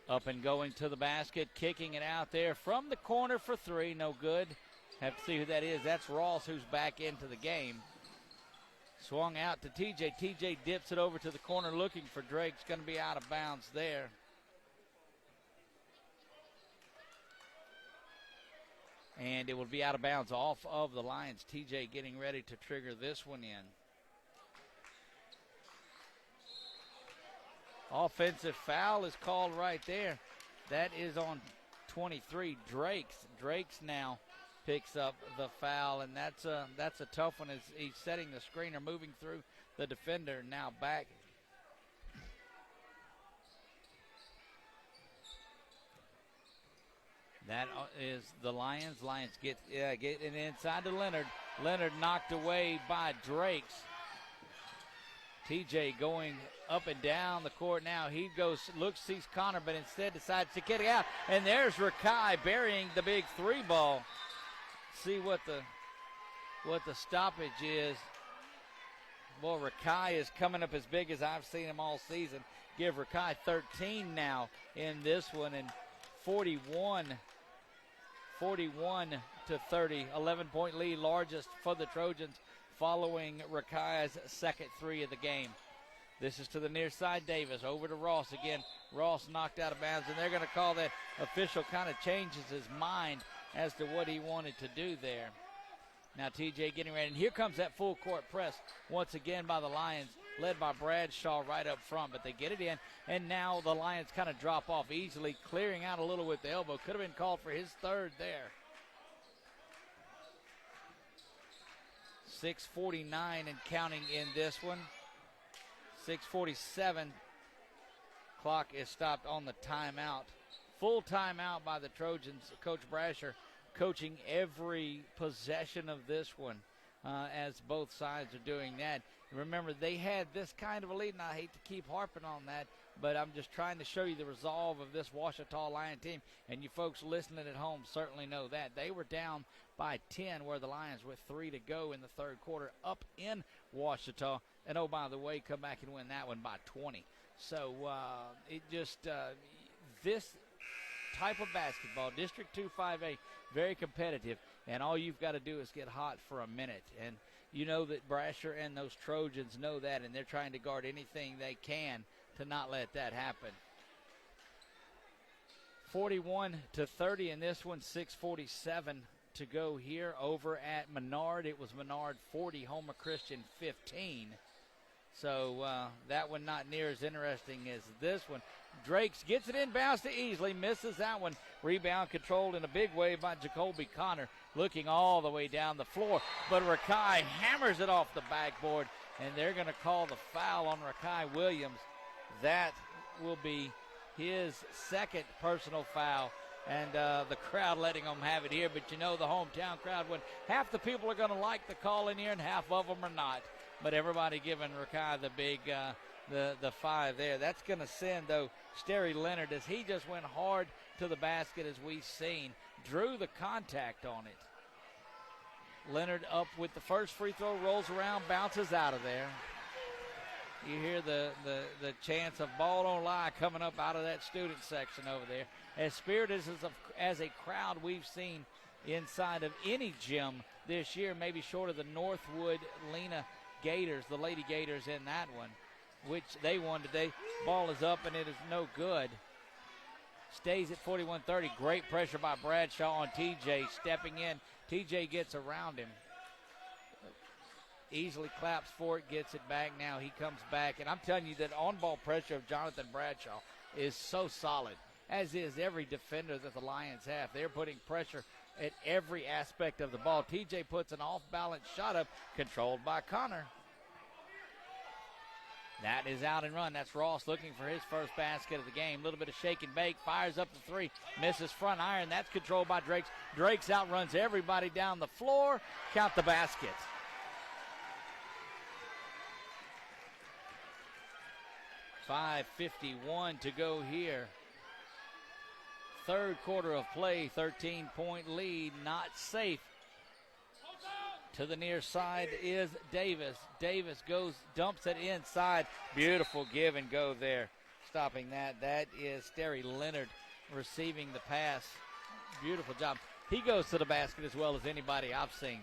Up and going to the basket, kicking it out there from the corner for 3, no good. Have to see who that is. That's Ross, who's back into the game. Swung out to TJ. TJ dips it over to the corner looking for Drake. It's going to be out of bounds there. And it will be out of bounds off of the Lions. TJ getting ready to trigger this one in. Offensive foul is called right there. That is on 23, Drake's. Drake's now picks up the foul, and that's a tough one as he's setting the screener, moving through the defender, now back. That is the Lions. Lions get it inside to Leonard. Leonard knocked away by Drake's. TJ going up and down the court now. He goes, looks, sees Connor, but instead decides to get it out. And there's Rakai burying the big 3 ball. See what the stoppage is. Well, Rakai is coming up as big as I've seen him all season. Give Rakai 13 now in this one, and 41 to 30. 11-point lead, largest for the Trojans, following Rakai's second 3 of the game. This is to the near side. Davis over to Ross again. Ross knocked out of bounds, and they're going to call that. Official kind of changes his mind as to what he wanted to do there. Now TJ getting ready, and here comes that full court press once again by the Lions, led by Bradshaw right up front, but they get it in, and now the Lions kind of drop off easily, clearing out a little with the elbow. Could have been called for his 3rd there. 6:49 and counting in this one. 6:47. Clock is stopped on the timeout. Full timeout by the Trojans. Coach Brasher coaching every possession of this one as both sides are doing that. Remember, they had this kind of a lead, and I hate to keep harping on that, but I'm just trying to show you the resolve of this Ouachita Lion team, and you folks listening at home certainly know that. They were down by 10 where the Lions with 3 to go in the third quarter up in Ouachita, and oh, by the way, come back and win that one by 20. So it just this type of basketball, District 2 5A, very competitive, and all you've got to do is get hot for a minute. And you know that Brasher and those Trojans know that, and they're trying to guard anything they can to not let that happen. 41 to 30 in this one, 6:47 to go here over at Menard. It was Menard 40, Homer Christian 15. So that one not near as interesting as this one. Drakes gets it inbounds to Easley, misses that one. Rebound controlled in a big way by Jacoby Connor, looking all the way down the floor. But Rakai hammers it off the backboard, and they're going to call the foul on Rakai Williams. That will be his 2nd personal foul, and the crowd letting them have it here. But you know the hometown crowd, when half the people are going to like the call in here and half of them are not. But everybody giving Rakai the big the 5 there. That's going to send, though, Sterry Leonard, as he just went hard to the basket, as we've seen, drew the contact on it. Leonard up with the first free throw, rolls around, bounces out of there. You hear the chants of ball don't lie coming up out of that student section over there. As spirited as a crowd we've seen inside of any gym this year, maybe short of the Northwood Lena Gators, the Lady Gators in that one, which they won today. Ball is up and it is no good. Stays at 41-30. Great pressure by Bradshaw on TJ stepping in. TJ gets around him. Easily claps for it, gets it back. Now he comes back. And I'm telling you that on-ball pressure of Jonathan Bradshaw is so solid, as is every defender that the Lions have. They're putting pressure at every aspect of the ball. TJ puts an off-balance shot up, controlled by Connor. That is out and run. That's Ross looking for his first basket of the game. A little bit of shake and bake. Fires up the 3. Misses front iron. That's controlled by Drakes. Drakes outruns everybody down the floor. Count the baskets. 5:51 to go here. Third quarter of play, 13-point lead, not safe. To the near side is Davis. Davis dumps it inside. Beautiful give and go there. Stopping that. That is Sterry Leonard receiving the pass. Beautiful job. He goes to the basket as well as anybody I've seen.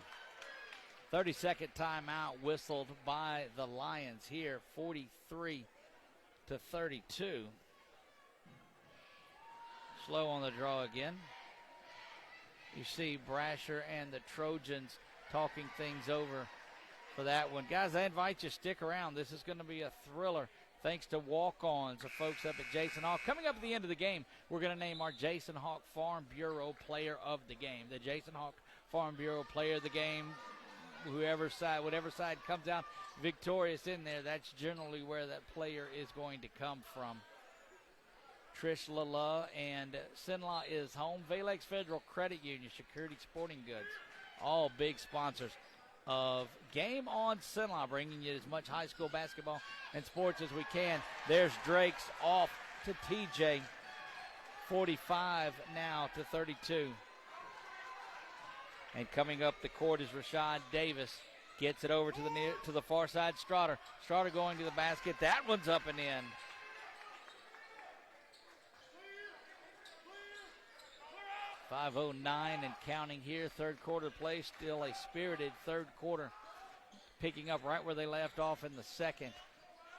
30-second timeout whistled by the Lions here, 43-32. Slow on the draw again. You see Brasher and the Trojans talking things over for that one. Guys, I invite you to stick around. This is going to be a thriller thanks to walk-ons of folks up at Jason Hawk. Coming up at the end of the game, we're going to name our Jason Hawk Farm Bureau Player of the Game. The Jason Hawk Farm Bureau Player of the Game, whatever side comes out victorious in there, that's generally where that player is going to come from. Trish Lala and Sinla is home. Valex Federal Credit Union, Security Sporting Goods, all big sponsors of Game On Sinla, bringing you as much high school basketball and sports as we can. There's Drake's off to TJ. 45 now to 32. And coming up the court is Rashad Davis. Gets it over to the far side, Strotter. Strotter going to the basket. That one's up and in. .509 and counting here. Third quarter play, still a spirited third quarter. Picking up right where they left off in the second.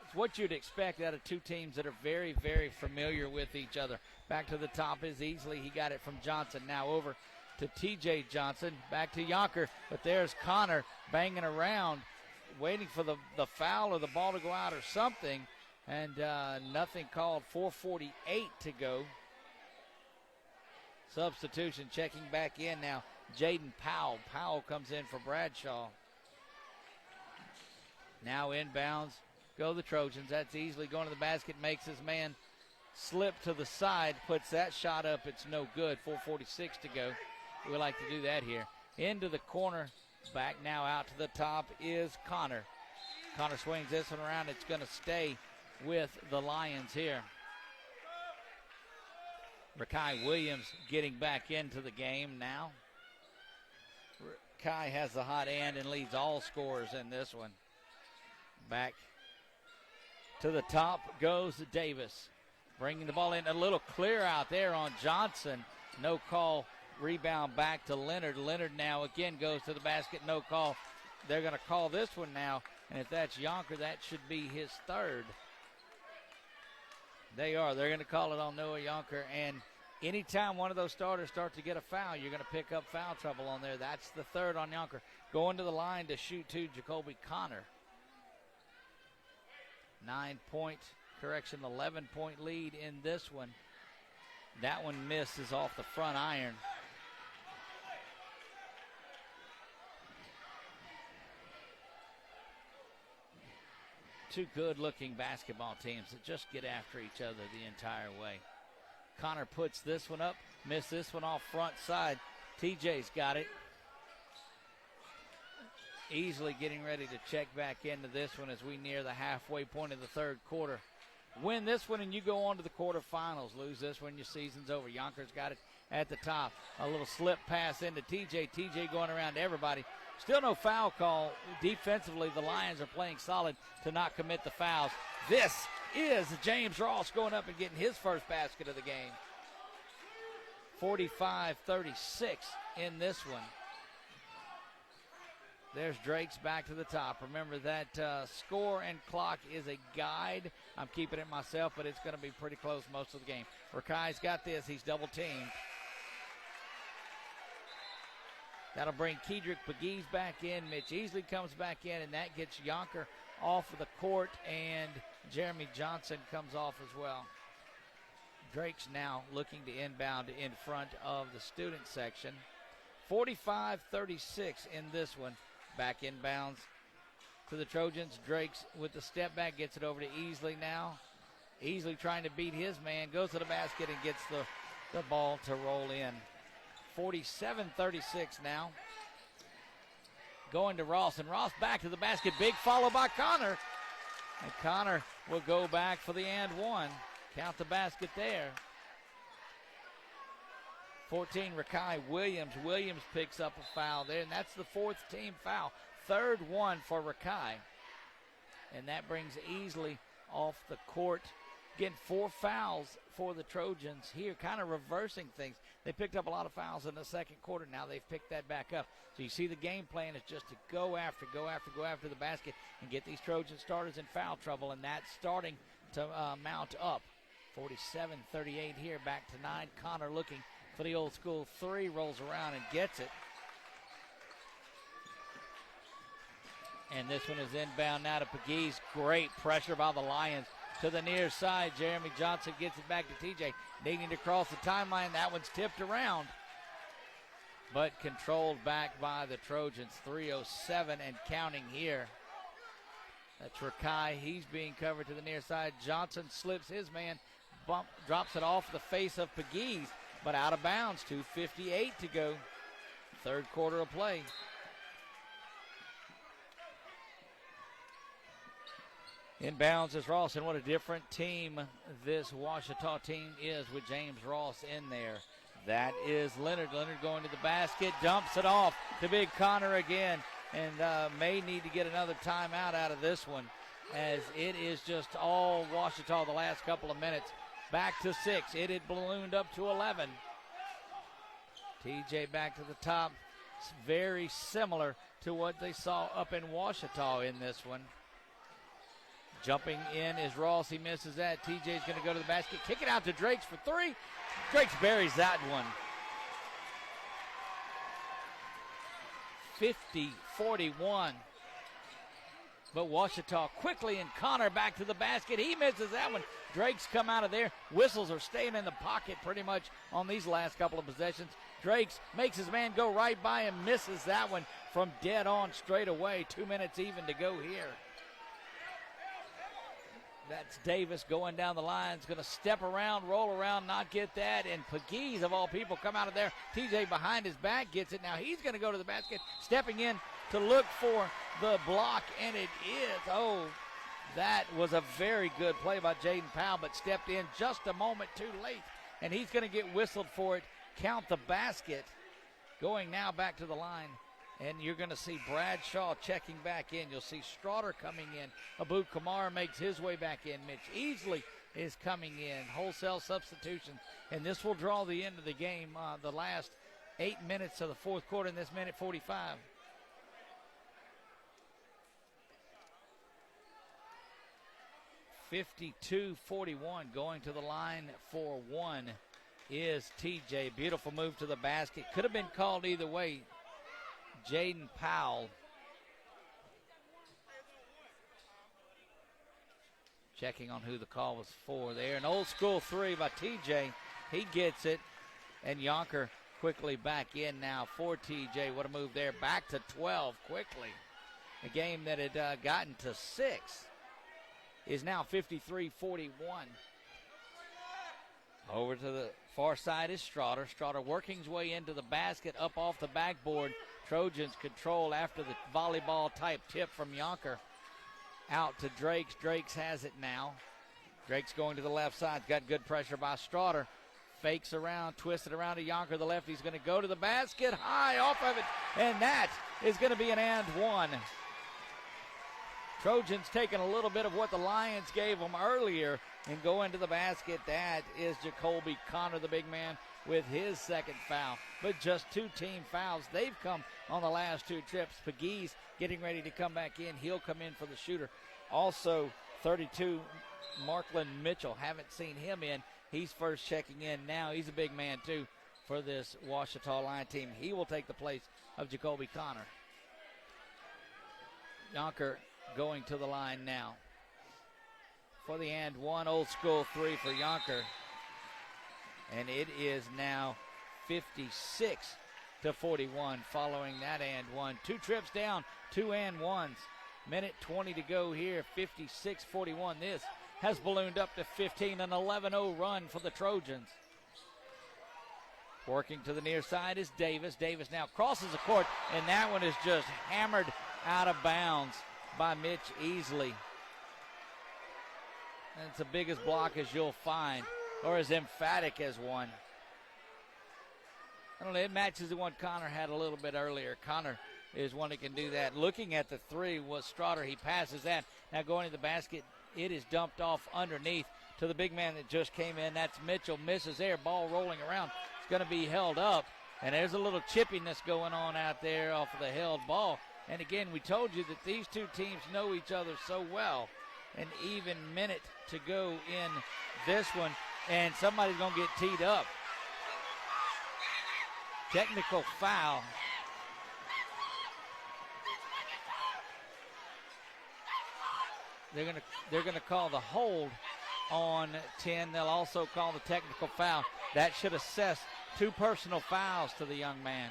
It's what you'd expect out of two teams that are very, very familiar with each other. Back to the top is Easley. He got it from Johnson. Now over to TJ Johnson. Back to Yonker. But there's Connor banging around, waiting for the foul or the ball to go out or something. And nothing called. 4:48 to go. Substitution checking back in now. Jaden Powell. Powell comes in for Bradshaw. Now inbounds. Go the Trojans. That's easily going to the basket. Makes his man slip to the side. Puts that shot up. It's no good. 4:46 to go. We like to do that here. Into the corner. Back now out to the top is Connor. Connor swings this one around. It's going to stay with the Lions here. Rakai Williams getting back into the game now. Rakai has the hot hand and leads all scorers in this one. Back to the top goes Davis. Bringing the ball in. A little clear out there on Johnson. No call. Rebound back to Leonard. Leonard now again goes to the basket. No call. They're going to call this one now. And if that's Yonker, that should be his third. They are. They're going to call it on Noah Yonker. And anytime one of those starters start to get a foul, you're going to pick up foul trouble on there. That's the third on Yonker. Going to the line to shoot to Jacoby Connor. 11-point lead in this one. That one misses off the front iron. Two good-looking basketball teams that just get after each other the entire way. Connor puts this one up, missed this one off front side. TJ's got it. Easily getting ready to check back into this one as we near the halfway point of the third quarter. Win this one and you go on to the quarterfinals. Lose this one, your season's over. Yonkers got it at the top. A little slip pass into TJ. TJ going around everybody. Still no foul call. Defensively, the Lions are playing solid to not commit the fouls. This is James Ross going up and getting his first basket of the game. 45-36 in this one. There's Drake's back to the top. Remember that score and clock is a guide. I'm keeping it myself, but it's going to be pretty close most of the game. Rakai's got this. He's double teamed. That'll bring Kedrick Pegues back in. Mitch Easley comes back in, and that gets Yonker off of the court, and Jeremy Johnson comes off as well. Drake's now looking to inbound in front of the student section. 45-36 in this one. Back inbounds to the Trojans. Drake's with the step back, gets it over to Easley now. Easley trying to beat his man, goes to the basket and gets the ball to roll in. 47-36 now. Going to Ross, and Ross back to the basket. Big follow by Connor. And Connor will go back for the and one. Count the basket there. 14, Rakai Williams. Williams picks up a foul there, and that's the fourth team foul. Third one for Rakai. And that brings Easley off the court. Again, 4 fouls for the Trojans here, kind of reversing things. They picked up a lot of fouls in the second quarter. Now they've picked that back up. So you see the game plan is just to go after the basket and get these Trojan starters in foul trouble, and that's starting to mount up. 47-38 here, back to 9. Connor looking for the old school three, rolls around and gets it. And this one is inbound now to Pegues. Great pressure by the Lions to the near side. Jeremy Johnson gets it back to TJ. Needing to cross the timeline. That one's tipped around, but controlled back by the Trojans. 3:07 and counting here. That's Rakai. He's being covered to the near side. Johnson slips his man, drops it off the face of Pegues, but out of bounds. 2:58 to go. Third quarter of play. Inbounds is Ross, and what a different team this Ouachita team is with James Ross in there. That is Leonard. Leonard going to the basket, dumps it off to Big Connor again, and may need to get another timeout out of this one, as it is just all Ouachita the last couple of minutes. Back to 6. It had ballooned up to 11. TJ back to the top. It's very similar to what they saw up in Ouachita in this one. Jumping in is Ross. He misses that. TJ's going to go to the basket. Kick it out to Drakes for 3. Drakes buries that one. 50-41. But Ouachita quickly, and Connor back to the basket. He misses that one. Drakes come out of there. Whistles are staying in the pocket pretty much on these last couple of possessions. Drakes makes his man go right by him, misses that one from dead on straight away. 2 minutes even to go here. That's Davis going down the line. He's going to step around, roll around, not get that. And Pegues, of all people, come out of there. TJ behind his back gets it. Now he's going to go to the basket, stepping in to look for the block, and it is. Oh, that was a very good play by Jaden Powell, but stepped in just a moment too late. And he's going to get whistled for it. Count the basket. Going now back to the line. And you're going to see Bradshaw checking back in. You'll see Straughter coming in. Abu Kamar makes his way back in. Mitch Easley is coming in. Wholesale substitution. And this will draw the end of the game, the last 8 minutes of the fourth quarter in this minute 45. $52-41. Going to the line for one is TJ. Beautiful move to the basket. Could have been called either way. Jaden Powell checking on who the call was for there. An old school three by TJ. He gets it, and Yonker quickly back in now for TJ. What a move there. Back to 12 quickly. A game that had gotten to 6 is now 53-41. Over to the far side is Straughter. Straughter working his way into the basket, up off the backboard. Trojans control after the volleyball-type tip from Yonker. Out to Drakes. Drakes has it now. Drakes going to the left side. Got good pressure by Straughter. Fakes around, twisted around to Yonker. The left, he's going to go to the basket. High off of it. And that is going to be an and one. Trojans taking a little bit of what the Lions gave them earlier and going to the basket. That is Jacoby Connor, the big man, with his second foul. But just 2 team fouls. They've come on the last 2 trips. Pegues getting ready to come back in. He'll come in for the shooter. Also, 32, Markland Mitchell. Haven't seen him in. He's first checking in now. He's a big man, too, for this Ouachita Lion team. He will take the place of Jacoby Connor. Yonker going to the line now for the and one. Old school 3 for Yonker. And it is now 56-41 following that and one. 2 trips down, 2 and ones. Minute 20 to go here, 56-41. This has ballooned up to 15, an 11-0 run for the Trojans. Working to the near side is Davis. Davis now crosses the court, and that one is just hammered out of bounds by Mitch Easley. And it's the biggest block as you'll find, or as emphatic as one. I don't know, it matches the one Connor had a little bit earlier. Connor is one that can do that. Looking at the 3 was Straughter. He passes that. Now going to the basket, it is dumped off underneath to the big man that just came in. That's Mitchell. Misses there. Ball rolling around. It's going to be held up. And there's a little chippiness going on out there off of the held ball. And again, we told you that these 2 teams know each other so well. An even minute to go in this one. And somebody's going to get teed up. Technical foul. They're gonna call the hold on 10. They'll also call the technical foul. That should assess 2 personal fouls to the young man.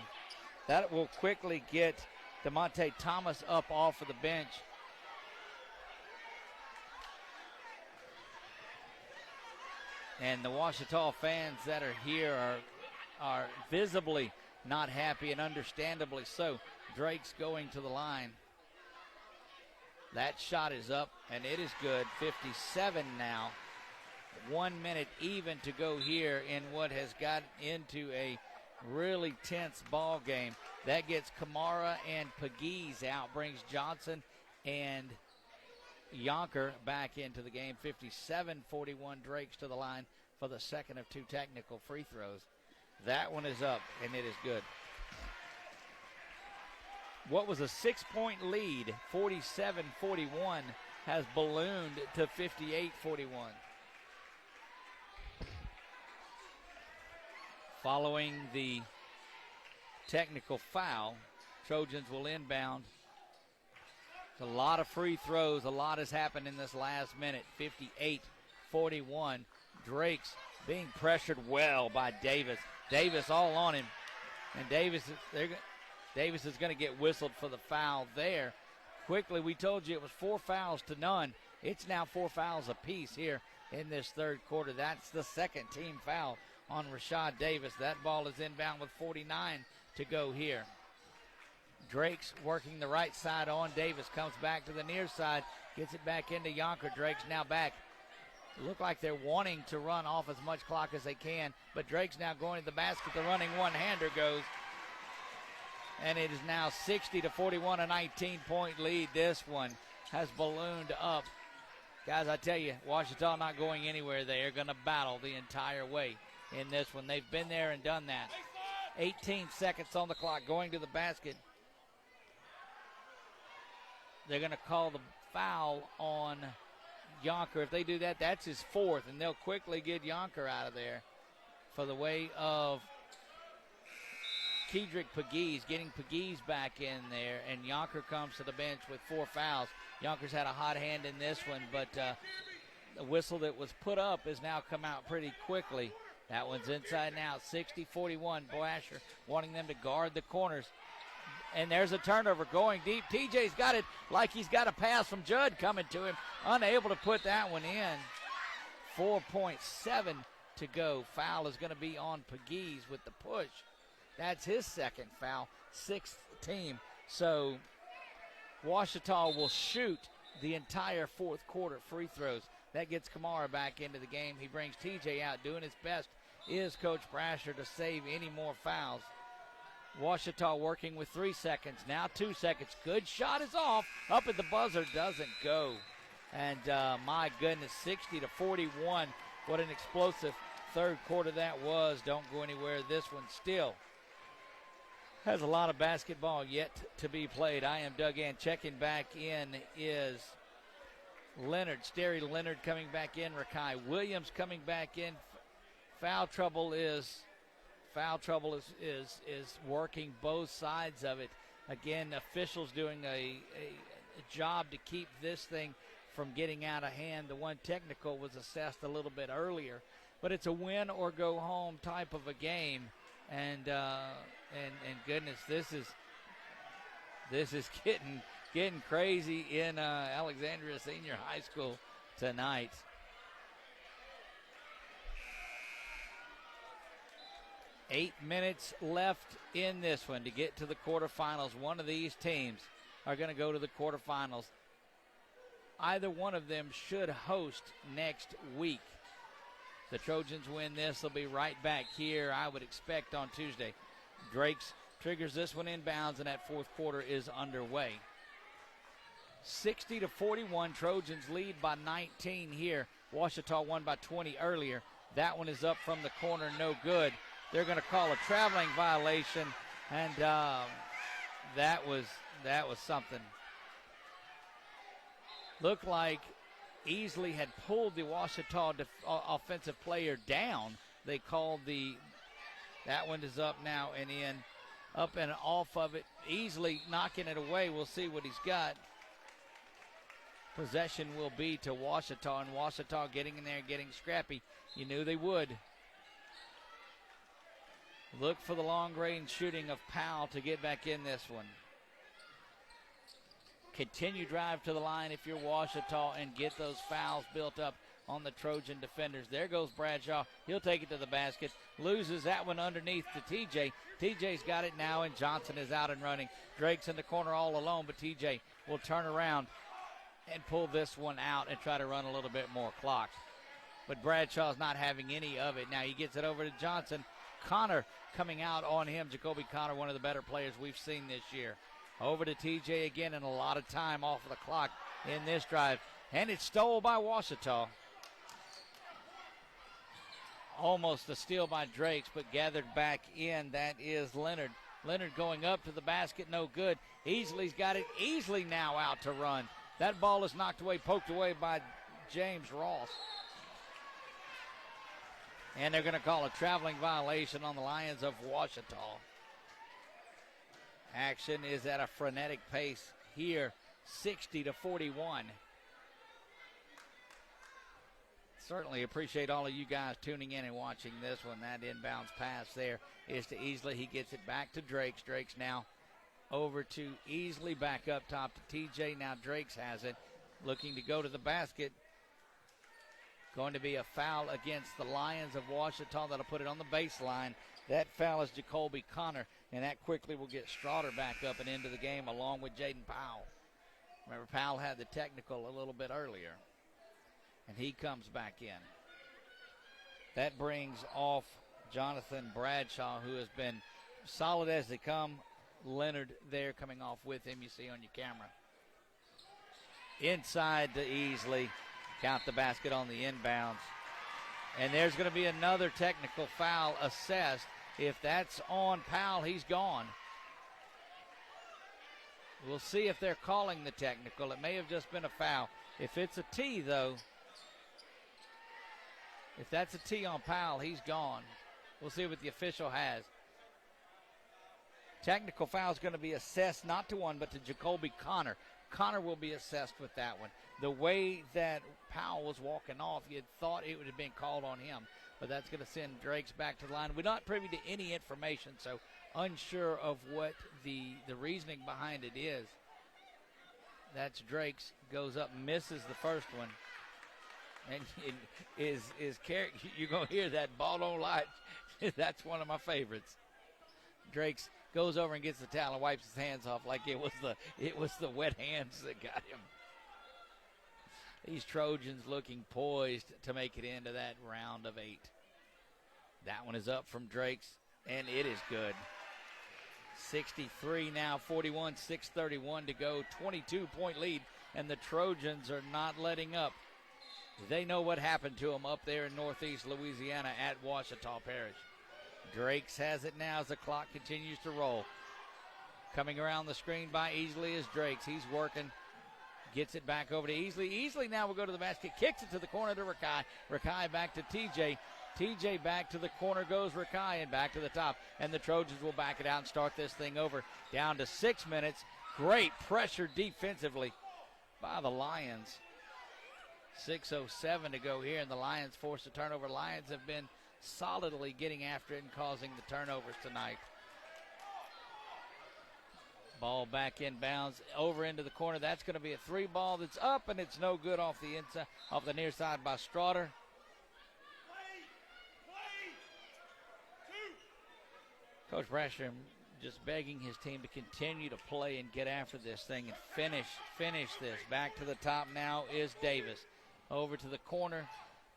That will quickly get DeMonte Thomas up off of the bench. And the Ouachita fans that are here are visibly not happy, and understandably so. Drake's going to the line. That shot is up, and it is good. 57 now. 1 minute even to go here in what has got into a really tense ball game. That gets Kamara and Pegues out, brings Johnson and Yonker back into the game. 57-41, Drake's to the line for the second of 2 technical free throws. That one is up, and it is good. What was a 6-point lead, 47-41, has ballooned to 58-41. Following the technical foul, Trojans will inbound. It's a lot of free throws. A lot has happened in this last minute. 58-41. Drake's being pressured well by Davis. Davis all on him. And Davis is going to get whistled for the foul there. Quickly, we told you it was 4 fouls to none. It's now 4 fouls apiece here in this third quarter. That's the second team foul on Rashad Davis. That ball is inbound with 49 to go here. Drake's working the right side on Davis. Comes back to the near side. Gets it back into Yonker. Drake's now back. Look like they're wanting to run off as much clock as they can. But Drake's now going to the basket. The running one-hander goes. And it is now 60-41, a 19-point lead. This one has ballooned up. Guys, I tell you, Ouachita not going anywhere. They are going to battle the entire way in this one. They've been there and done that. 18 seconds on the clock, going to the basket. They're going to call the foul on Yonker. If they do that, that's his 4th, and they'll quickly get Yonker out of there for the way of Kedrick Pegues, getting Pegues back in there, and Yonker comes to the bench with 4 fouls. Yonker's had a hot hand in this one, but the whistle that was put up has now come out pretty quickly. That one's inside and out, 60-41. Blasher wanting them to guard the corners. And there's a turnover going deep. TJ's got it like he's got a pass from Judd coming to him. Unable to put that one in. 4.7 to go. Foul is going to be on Pegues with the push. That's his second foul, sixth team. So Ouachita will shoot the entire fourth quarter free throws. That gets Kamara back into the game. He brings TJ out. Doing his best is Coach Brasher to save any more fouls. Ouachita working with 3 seconds. Now 2 seconds. Good shot is off. Up at the buzzer. Doesn't go. And my goodness, 60-41. What an explosive third quarter that was. Don't go anywhere. This one still has a lot of basketball yet to be played. I am Doug Ann. Checking back in is Leonard. Sterry Leonard coming back in. Rakai Williams coming back in. Foul trouble is working both sides of it. Again, officials doing a job to keep this thing from getting out of hand. The one technical was assessed a little bit earlier, but it's a win or go home type of a game. And goodness, this is getting crazy in Alexandria Senior High School tonight. Eight minutes left in this one to get to the quarterfinals. One of these teams are going to go to the quarterfinals. Either one of them should host next week. The Trojans win this, they'll be right back here, I would expect, on Tuesday. Drakes triggers this one inbounds, and that fourth quarter is underway. 60-41, Trojans lead by 19 here. Ouachita won by 20 earlier. That one is up from the corner, no good. They're going to call a traveling violation, and that was something. Looked like Easley had pulled the Ouachita offensive player down. They called that one is up now and in, up and off of it. Easley knocking it away. We'll see what he's got. Possession will be to Ouachita, and Ouachita getting in there and getting scrappy. You knew they would. Look for the long-range shooting of Powell to get back in this one. Continue drive to the line if you're Ouachita and get those fouls built up on the Trojan defenders. There goes Bradshaw. He'll take it to the basket. Loses that one underneath to TJ. TJ's got it now, and Johnson is out and running. Drake's in the corner all alone, but TJ will turn around and pull this one out and try to run a little bit more clock. But Bradshaw's not having any of it. Now he gets it over to Johnson. Connor coming out on him. Jacoby Connor, one of the better players we've seen this year. Over to TJ again, and a lot of time off of the clock in this drive. And it's stole by Ouachita. Almost a steal by Drakes, but gathered back in. That is Leonard. Leonard going up to the basket, no good. Easley's got it. Easley now out to run. That ball is knocked away, poked away by James Ross. And they're going to call a traveling violation on the Lions of Ouachita. Action is at a frenetic pace here, 60-41. Certainly appreciate all of you guys tuning in and watching this one. That inbounds pass there is to Easley. He gets it back to Drakes. Drakes now over to Easley, back up top to TJ. Now Drakes has it, looking to go to the basket. Going to be a foul against the Lions of Ouachita. That'll put it on the baseline. That foul is Jacoby Connor, and that quickly will get Straughter back up and into the game along with Jaden Powell. Remember, Powell had the technical a little bit earlier, and he comes back in. That brings off Jonathan Bradshaw, who has been solid as they come. Leonard there coming off with him, you see on your camera. Inside to Easley. Count the basket on the inbounds. And there's going to be another technical foul assessed. If that's on Powell, he's gone. We'll see if they're calling the technical. It may have just been a foul. If it's a T, though, if that's a T on Powell, he's gone. We'll see what the official has. Technical foul is going to be assessed not to one, but to Jacoby Connor. Connor will be assessed with that one. The way that Powell was walking off, you'd thought it would have been called on him, but that's going to send Drakes back to the line. We're not privy to any information, so unsure of what the reasoning behind it is. That's Drakes, goes up, misses the first one. And you're going to hear that ball don't lie. That's one of my favorites. Drakes goes over and gets the towel and wipes his hands off like it was the wet hands that got him. These Trojans looking poised to make it into that round of 8. That one is up from Drakes, and it is good. 63 now, 41, 6:31 to go, 22-point lead, and the Trojans are not letting up. They know what happened to them up there in northeast Louisiana at Ouachita Parish. Drakes has it now as the clock continues to roll. Coming around the screen by Easley is Drakes. He's working. Gets it back over to Easley. Easley now will go to the basket. Kicks it to the corner to Rakai. Rakai back to TJ. TJ back to the corner goes Rakai and back to the top. And the Trojans will back it out and start this thing over. Down to 6 minutes. Great pressure defensively by the Lions. 6:07 to go here, and the Lions force a turnover. Lions have been solidly getting after it and causing the turnovers tonight. Ball back in bounds, over into the corner. That's going to be a 3 ball that's up, and it's no good off the inside, off the near side by Straughter. Coach Brasham just begging his team to continue to play and get after this thing and finish this. Back to the top now is Davis. Over to the corner,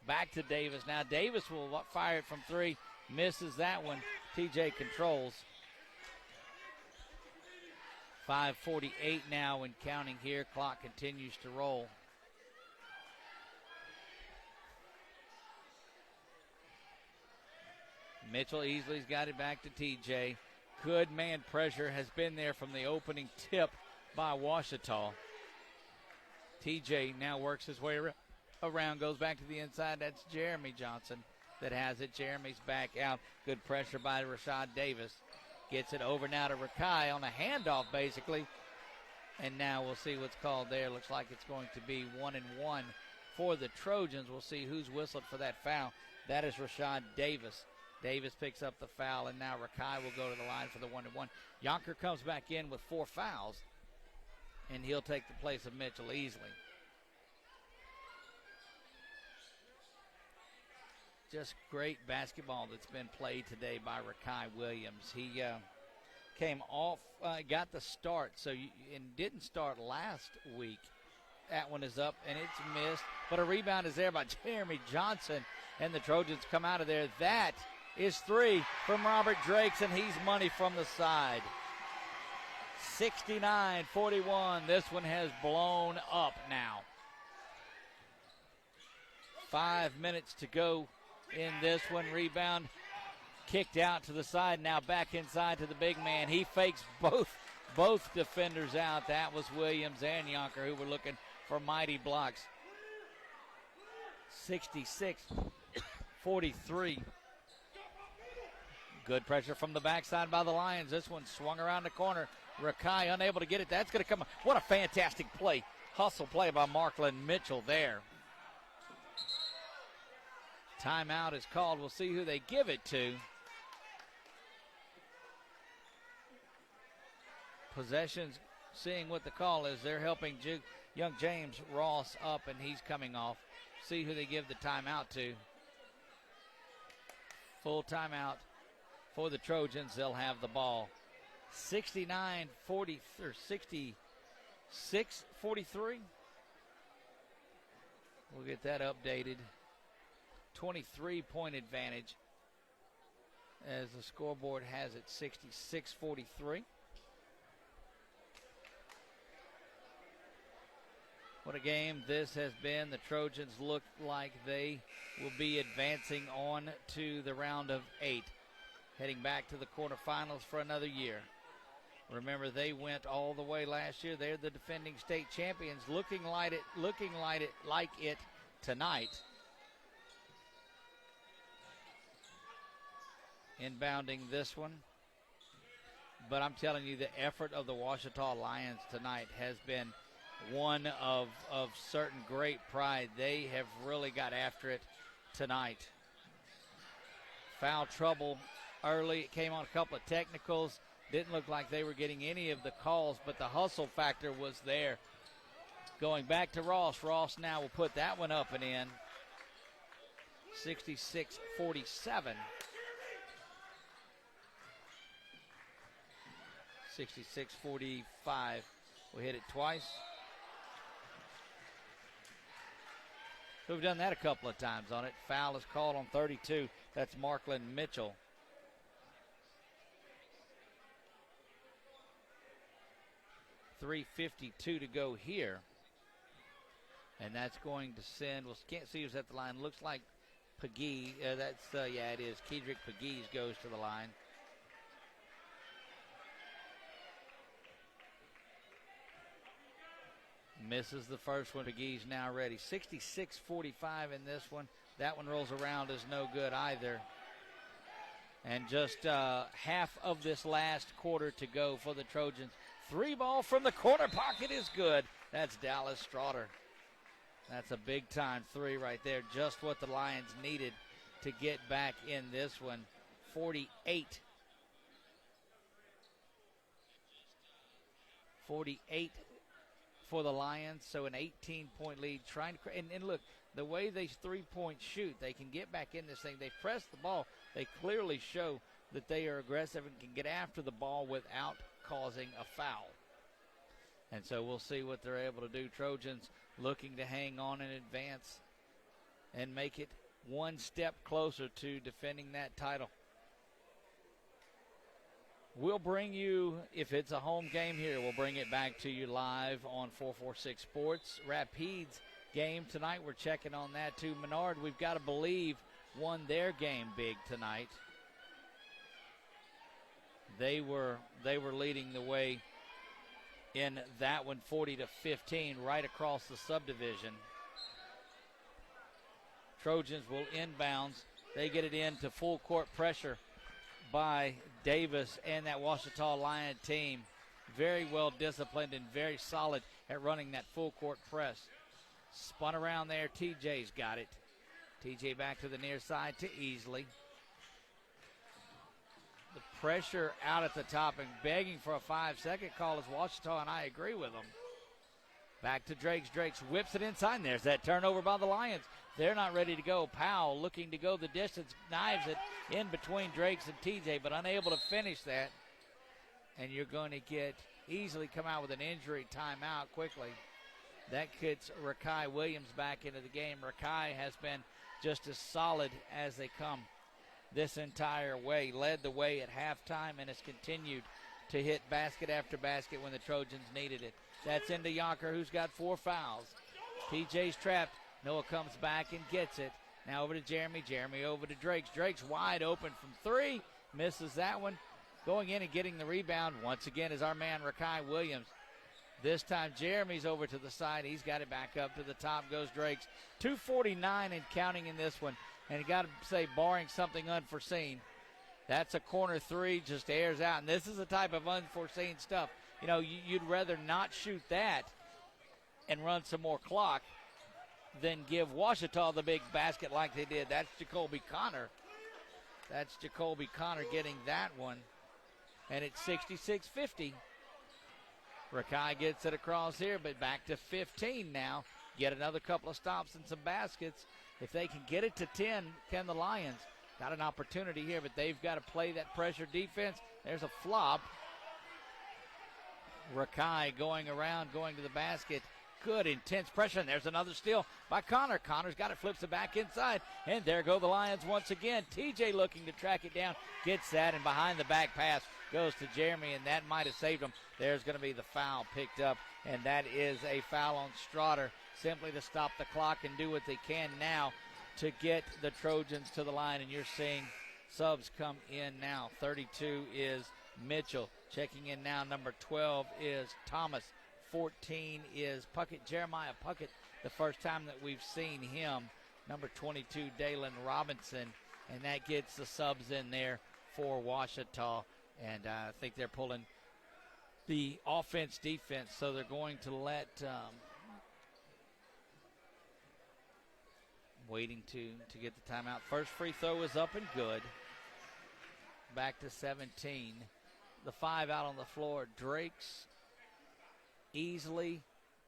back to Davis. Now Davis will fire it from 3, misses that one. TJ controls. 5:48 now and counting here. Clock continues to roll. Mitchell Easley's got it back to TJ. Good man pressure has been there from the opening tip by Ouachita. TJ now works his way around, goes back to the inside. That's Jeremy Johnson that has it. Jeremy's back out. Good pressure by Rashad Davis. Gets it over now to Rakai on a handoff, basically. And now we'll see what's called there. Looks like it's going to be 1-1 for the Trojans. We'll see who's whistled for that foul. That is Rashad Davis. Davis picks up the foul, and now Rakai will go to the line for the 1-1. Yonker comes back in with 4 fouls, and he'll take the place of Mitchell Easley. Just great basketball that's been played today by Rakai Williams. He came off, got the start, and didn't start last week. That one is up, and it's missed. But a rebound is there by Jeremy Johnson, and the Trojans come out of there. That is 3 from Robert Drakes, and he's money from the side. 69-41. This one has blown up now. 5 minutes to go in this one. Rebound kicked out to the side. Now back inside to the big man. He fakes both defenders out. That was Williams and Yonker who were looking for mighty blocks. 66-43. Good pressure from the backside by the Lions. This one swung around the corner. Rakai unable to get it. That's going to come. What a fantastic play. Hustle play by Markland Mitchell there. Timeout is called. We'll see who they give it to. Possessions, seeing what the call is. They're helping young James Ross up, and he's coming off. See who they give the timeout to. Full timeout for the Trojans. They'll have the ball. 69-40 or 66-43. We'll get that updated. 23-point advantage as the scoreboard has it 66-43. What a game this has been. The Trojans look like they will be advancing on to the round of 8, heading back to the quarterfinals for another year. Remember, they went all the way last year. They're the defending state champions, looking like it tonight. Inbounding this one. But I'm telling you, the effort of the Ouachita Lions tonight has been one of certain great pride. They have really got after it tonight. Foul trouble early. It came on a couple of technicals. Didn't look like they were getting any of the calls, but the hustle factor was there. Going back to Ross. Ross now will put that one up and in. 66-47. 66-45. We hit it twice. So we've done that a couple of times on it. Foul is called on 32. That's Markland Mitchell. .352 to go here. And that's going to send, well, can't see who's at the line. Looks like Pagee. Yeah, it is. Kedrick Pagee goes to the line. Misses the first one. Pagee's now ready. 66-45 in this one. That one rolls around is no good either. And just half of this last quarter to go for the Trojans. 3 ball from the corner pocket is good. That's Dallas Straughter. That's a big-time 3 right there. Just what the Lions needed to get back in this one. 48 for the Lions, so an 18-point lead. And look, the way they 3-point shoot, they can get back in this thing. They press the ball. They clearly show that they are aggressive and can get after the ball without causing a foul. And so we'll see what they're able to do. Trojans looking to hang on and advance and make it one step closer to defending that title. We'll bring you, if it's a home game here, we'll bring it back to you live on 446 Sports. Rapides game tonight, we're checking on that too. Menard, we've got to believe, won their game big tonight. They were leading the way in that one, 40-15, right across the subdivision. Trojans will inbounds. They get it into full court pressure by Davis and that Ouachita Lion team. Very well disciplined and very solid at running that full court press. Spun around there. TJ's got it. TJ back to the near side to Easley. The pressure out at the top and begging for a 5-second call is Ouachita, and I agree with them. Back to Drakes. Drakes whips it inside. And there's that turnover by the Lions. They're not ready to go. Powell looking to go the distance, knives it in between Drakes and TJ, but unable to finish that. And you're going to get Easley come out with an injury timeout quickly. That gets Rakai Williams back into the game. Rakai has been just as solid as they come this entire way. Led the way at halftime and has continued to hit basket after basket when the Trojans needed it. That's into Yonker, who's got 4 fouls. TJ's trapped. Noah comes back and gets it. Now over to Jeremy. Jeremy over to Drakes. Drakes wide open from 3. Misses that one. Going in and getting the rebound once again is our man Rakai Williams. This time Jeremy's over to the side. He's got it back up to the top. Goes Drakes. 2:49 and counting in this one. And you got to say, barring something unforeseen, that's a corner 3, just airs out. And this is the type of unforeseen stuff. You know, you'd rather not shoot that and run some more clock than give Ouachita the big basket like they did. That's Jacoby Connor. That's Jacoby Connor getting that one. And it's 66-50. Rakai gets it across here, but back to 15 now. Get another couple of stops and some baskets. If they can get it to 10, can the Lions? Got an opportunity here, but they've got to play that pressure defense. There's a flop. Rakai going around, going to the basket. Good intense pressure, and there's another steal by Connor. Connor's got it, flips it back inside, and there go the Lions once again. TJ looking to track it down, gets that, and behind the back pass goes to Jeremy, and that might have saved him. There's going to be the foul picked up, and that is a foul on Straughter, simply to stop the clock and do what they can now to get the Trojans to the line, and you're seeing subs come in now. 32 is Mitchell. Checking in now, number 12 is Thomas. 14 is Puckett, Jeremiah Puckett, the first time that we've seen him. Number 22, Dalen Robinson, and that gets the subs in there for Ouachita. And I think they're pulling the offense-defense, so they're going to let waiting to get the timeout. First free throw is up and good. Back to 17. The 5 out on the floor. Drakes, Easley,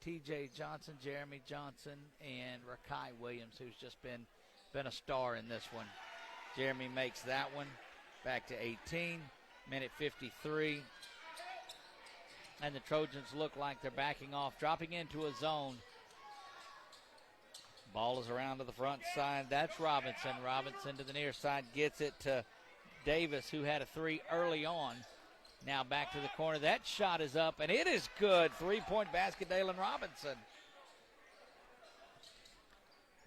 TJ Johnson, Jeremy Johnson, and Rakai Williams, who's just been a star in this one. Jeremy makes that one. Back to 18. Minute 53. And the Trojans look like they're backing off, dropping into a zone. Ball is around to the front side. That's Robinson. Robinson to the near side, gets it to Davis, who had a three early on. Now back to the corner. That shot is up, and it is good. 3-point basket, Dalen Robinson.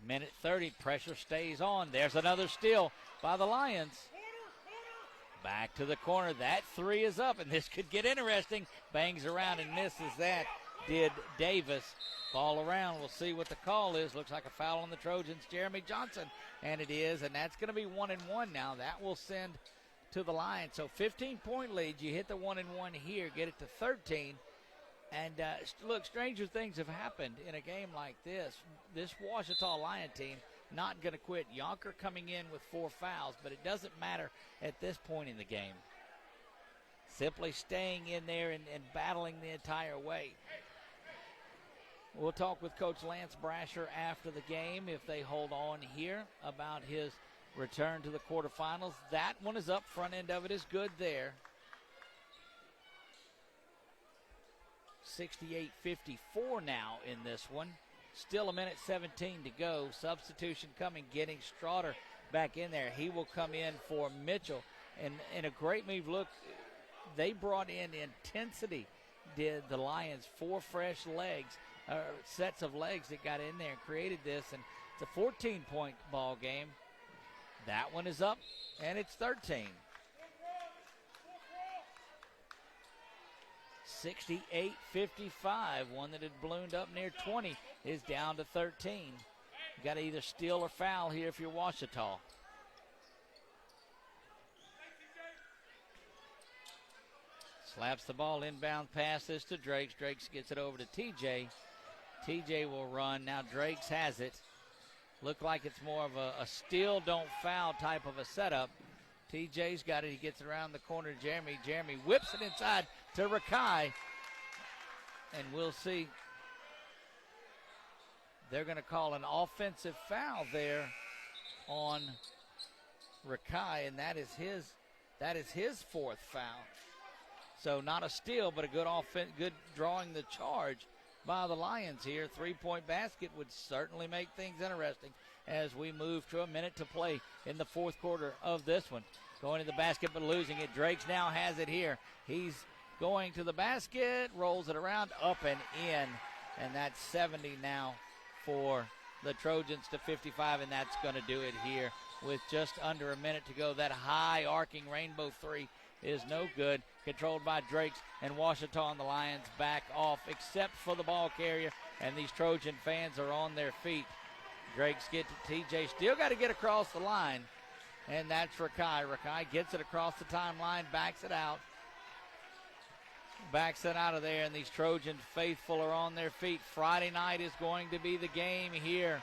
Minute 30, pressure stays on. There's another steal by the Lions. Back to the corner. That three is up, and this could get interesting. Bangs around and misses that. Did Davis. Ball around. We'll see what the call is. Looks like a foul on the Trojans. Jeremy Johnson. And it is, and that's going to be 1-1 now. That will send to the Lions. So 15-point lead. You hit the 1-1 here, get it to 13. And look, stranger things have happened in a game like this. This Ouachita Lion team not going to quit. Yonker coming in with 4 fouls, but it doesn't matter at this point in the game. Simply staying in there and battling the entire way. We'll talk with Coach Lance Brasher after the game, if they hold on here, about his return to the quarterfinals. That one is up. Front end of it is good there. 68-54 now in this one. Still a minute 17 to go. Substitution coming, getting Straughter back in there. He will come in for Mitchell. And in a great move, look, they brought in intensity, did the Lions. 4 fresh legs, sets of legs that got in there and created this. And it's a 14-point ball game. That one is up, and it's 13. 68-55. One that had ballooned up near 20 is down to 13. You got to either steal or foul here if you're Ouachita. Slaps the ball, inbound pass this to Drakes. Drakes gets it over to TJ. TJ will run. Now Drakes has it. Look like it's more of a steal, don't foul type of a setup. TJ's got it. He gets it around the corner to Jeremy. Jeremy whips it inside to Rakai. And we'll see. They're going to call an offensive foul there on Rakai, and that is his 4th foul. So not a steal, but a good offense, good drawing the charge by the Lions here. 3-point basket would certainly make things interesting as we move to a minute to play in the 4th quarter of this one. Going to the basket but losing it. Drakes now has it here. He's going to the basket, rolls it around, up and in. And that's 70 now for the Trojans to 55, and that's going to do it here with just under a minute to go. That high arcing rainbow 3 is no good. Controlled by Drakes, and Ouachita and the Lions back off except for the ball carrier, and these Trojan fans are on their feet. Drakes get to TJ, still got to get across the line, and that's Rakai. Rakai gets it across the timeline, backs it out. Backs it out of there, and these Trojan faithful are on their feet. Friday night is going to be the game here.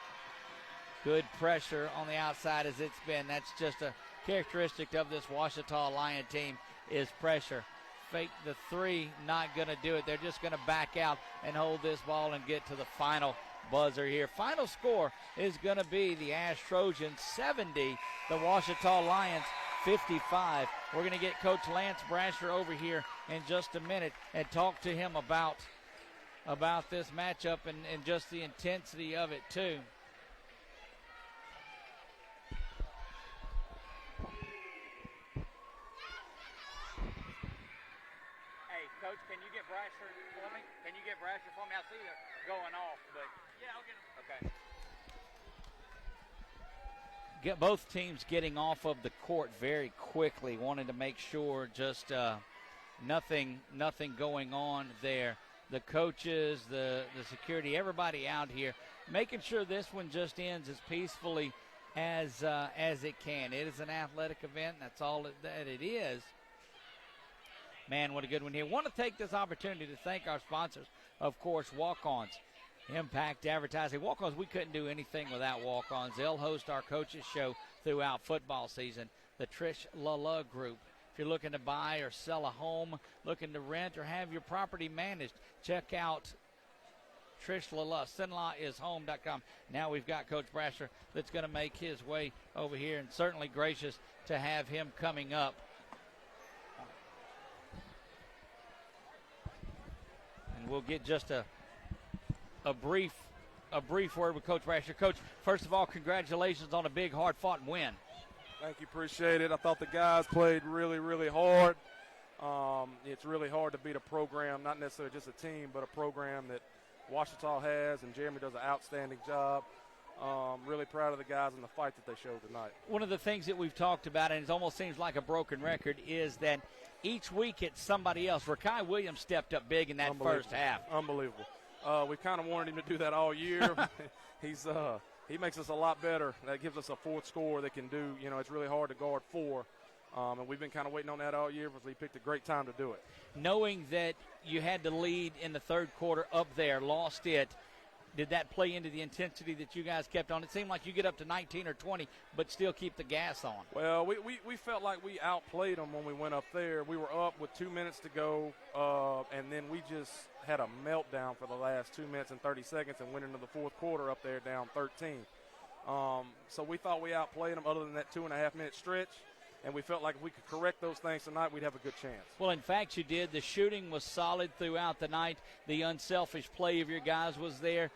Good pressure on the outside as it's been. That's just a characteristic of this Ouachita Lion team is pressure. Fake the 3, not going to do it. They're just going to back out and hold this ball and get to the final buzzer here. Final score is going to be the ASH Trojans 70, the Ouachita Lions 55. We're going to get Coach Lance Brasher over here in just a minute and talk to him about this matchup and just the intensity of it too. Coach, can you get Brasher for me? Can you get Brasher for me? I see they're going off, but yeah, I'll get him. Okay. Get both teams getting off of the court very quickly, wanting to make sure just nothing going on there. The coaches, the security, everybody out here, making sure this one just ends as peacefully as it can. It is an athletic event. That's all that it is. Man, what a good one here. Want to take this opportunity to thank our sponsors, of course, Walk-Ons, Impact Advertising. Walk-Ons, we couldn't do anything without Walk-Ons. They'll host our coaches show throughout football season. The Trish LaLa Group. If you're looking to buy or sell a home, looking to rent or have your property managed, check out Trish LaLa, SinLaIsHome.com. Now we've got Coach Brasher that's going to make his way over here, and certainly gracious to have him coming up. we'll get just a brief word with Coach Brasher. Coach, first of all, congratulations on a big, hard-fought win. Thank you, appreciate it. I thought the guys played really, really hard. It's really hard to beat a program, not necessarily just a team, but a program that Ouachita has, and Jeremy does an outstanding job. Really proud of the guys and the fight that they showed tonight. One of the things that we've talked about, and it almost seems like a broken record, is that each week it's somebody else. Rakai Williams stepped up big in that first half. Unbelievable. We kind of wanted him to do that all year. He makes us a lot better. That gives us a fourth scorer that can do, it's really hard to guard four. And we've been kind of waiting on that all year, but he picked a great time to do it. Knowing that you had to lead in the third quarter up there, lost it, did that play into the intensity that you guys kept on? It seemed like you get up to 19 or 20, but still keep the gas on. Well, we felt like we outplayed them when we went up there. We were up with 2 minutes to go, and then we just had a meltdown for the last 2 minutes and 30 seconds and went into the fourth quarter up there down 13. So we thought we outplayed them other than that 2.5-minute stretch. And we felt like if we could correct those things tonight, we'd have a good chance. Well, in fact, you did. The shooting was solid throughout the night. The unselfish play of your guys was there.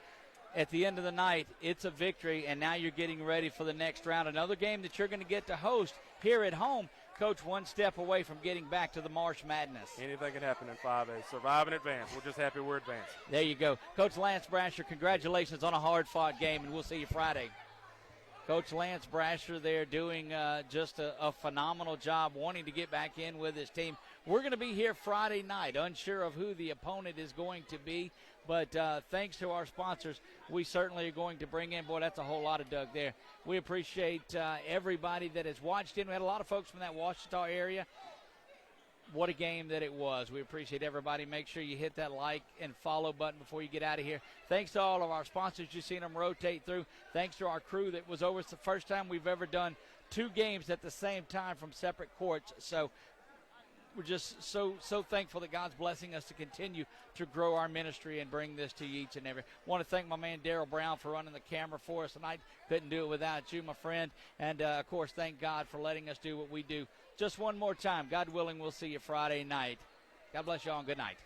At the end of the night, it's a victory, and now you're getting ready for the next round. Another game that you're going to get to host here at home. Coach, one step away from getting back to the March Madness. Anything can happen in 5A. Survive and advance. We're just happy we're advanced. There you go. Coach Lance Brasher, congratulations on a hard-fought game, and we'll see you Friday. Coach Lance Brasher there doing just a phenomenal job, wanting to get back in with his team. We're going to be here Friday night, unsure of who the opponent is going to be, but thanks to our sponsors, we certainly are going to bring in, boy, that's a whole lot of Doug there. We appreciate everybody that has watched in. We had a lot of folks from that Ouachita area. What a game that it was. We appreciate everybody. Make sure you hit that like and follow button before you get out of here. Thanks to all of our sponsors. You've seen them rotate through. Thanks to our crew that was over. It's the first time we've ever done 2 games at the same time from separate courts. So we're just so thankful that God's blessing us to continue to grow our ministry and bring this to you each and every. Want to thank my man Daryl Brown for running the camera for us tonight. Couldn't do it without you, my friend. And, of course, thank God for letting us do what we do. Just one more time, God willing, we'll see you Friday night. God bless you all and good night.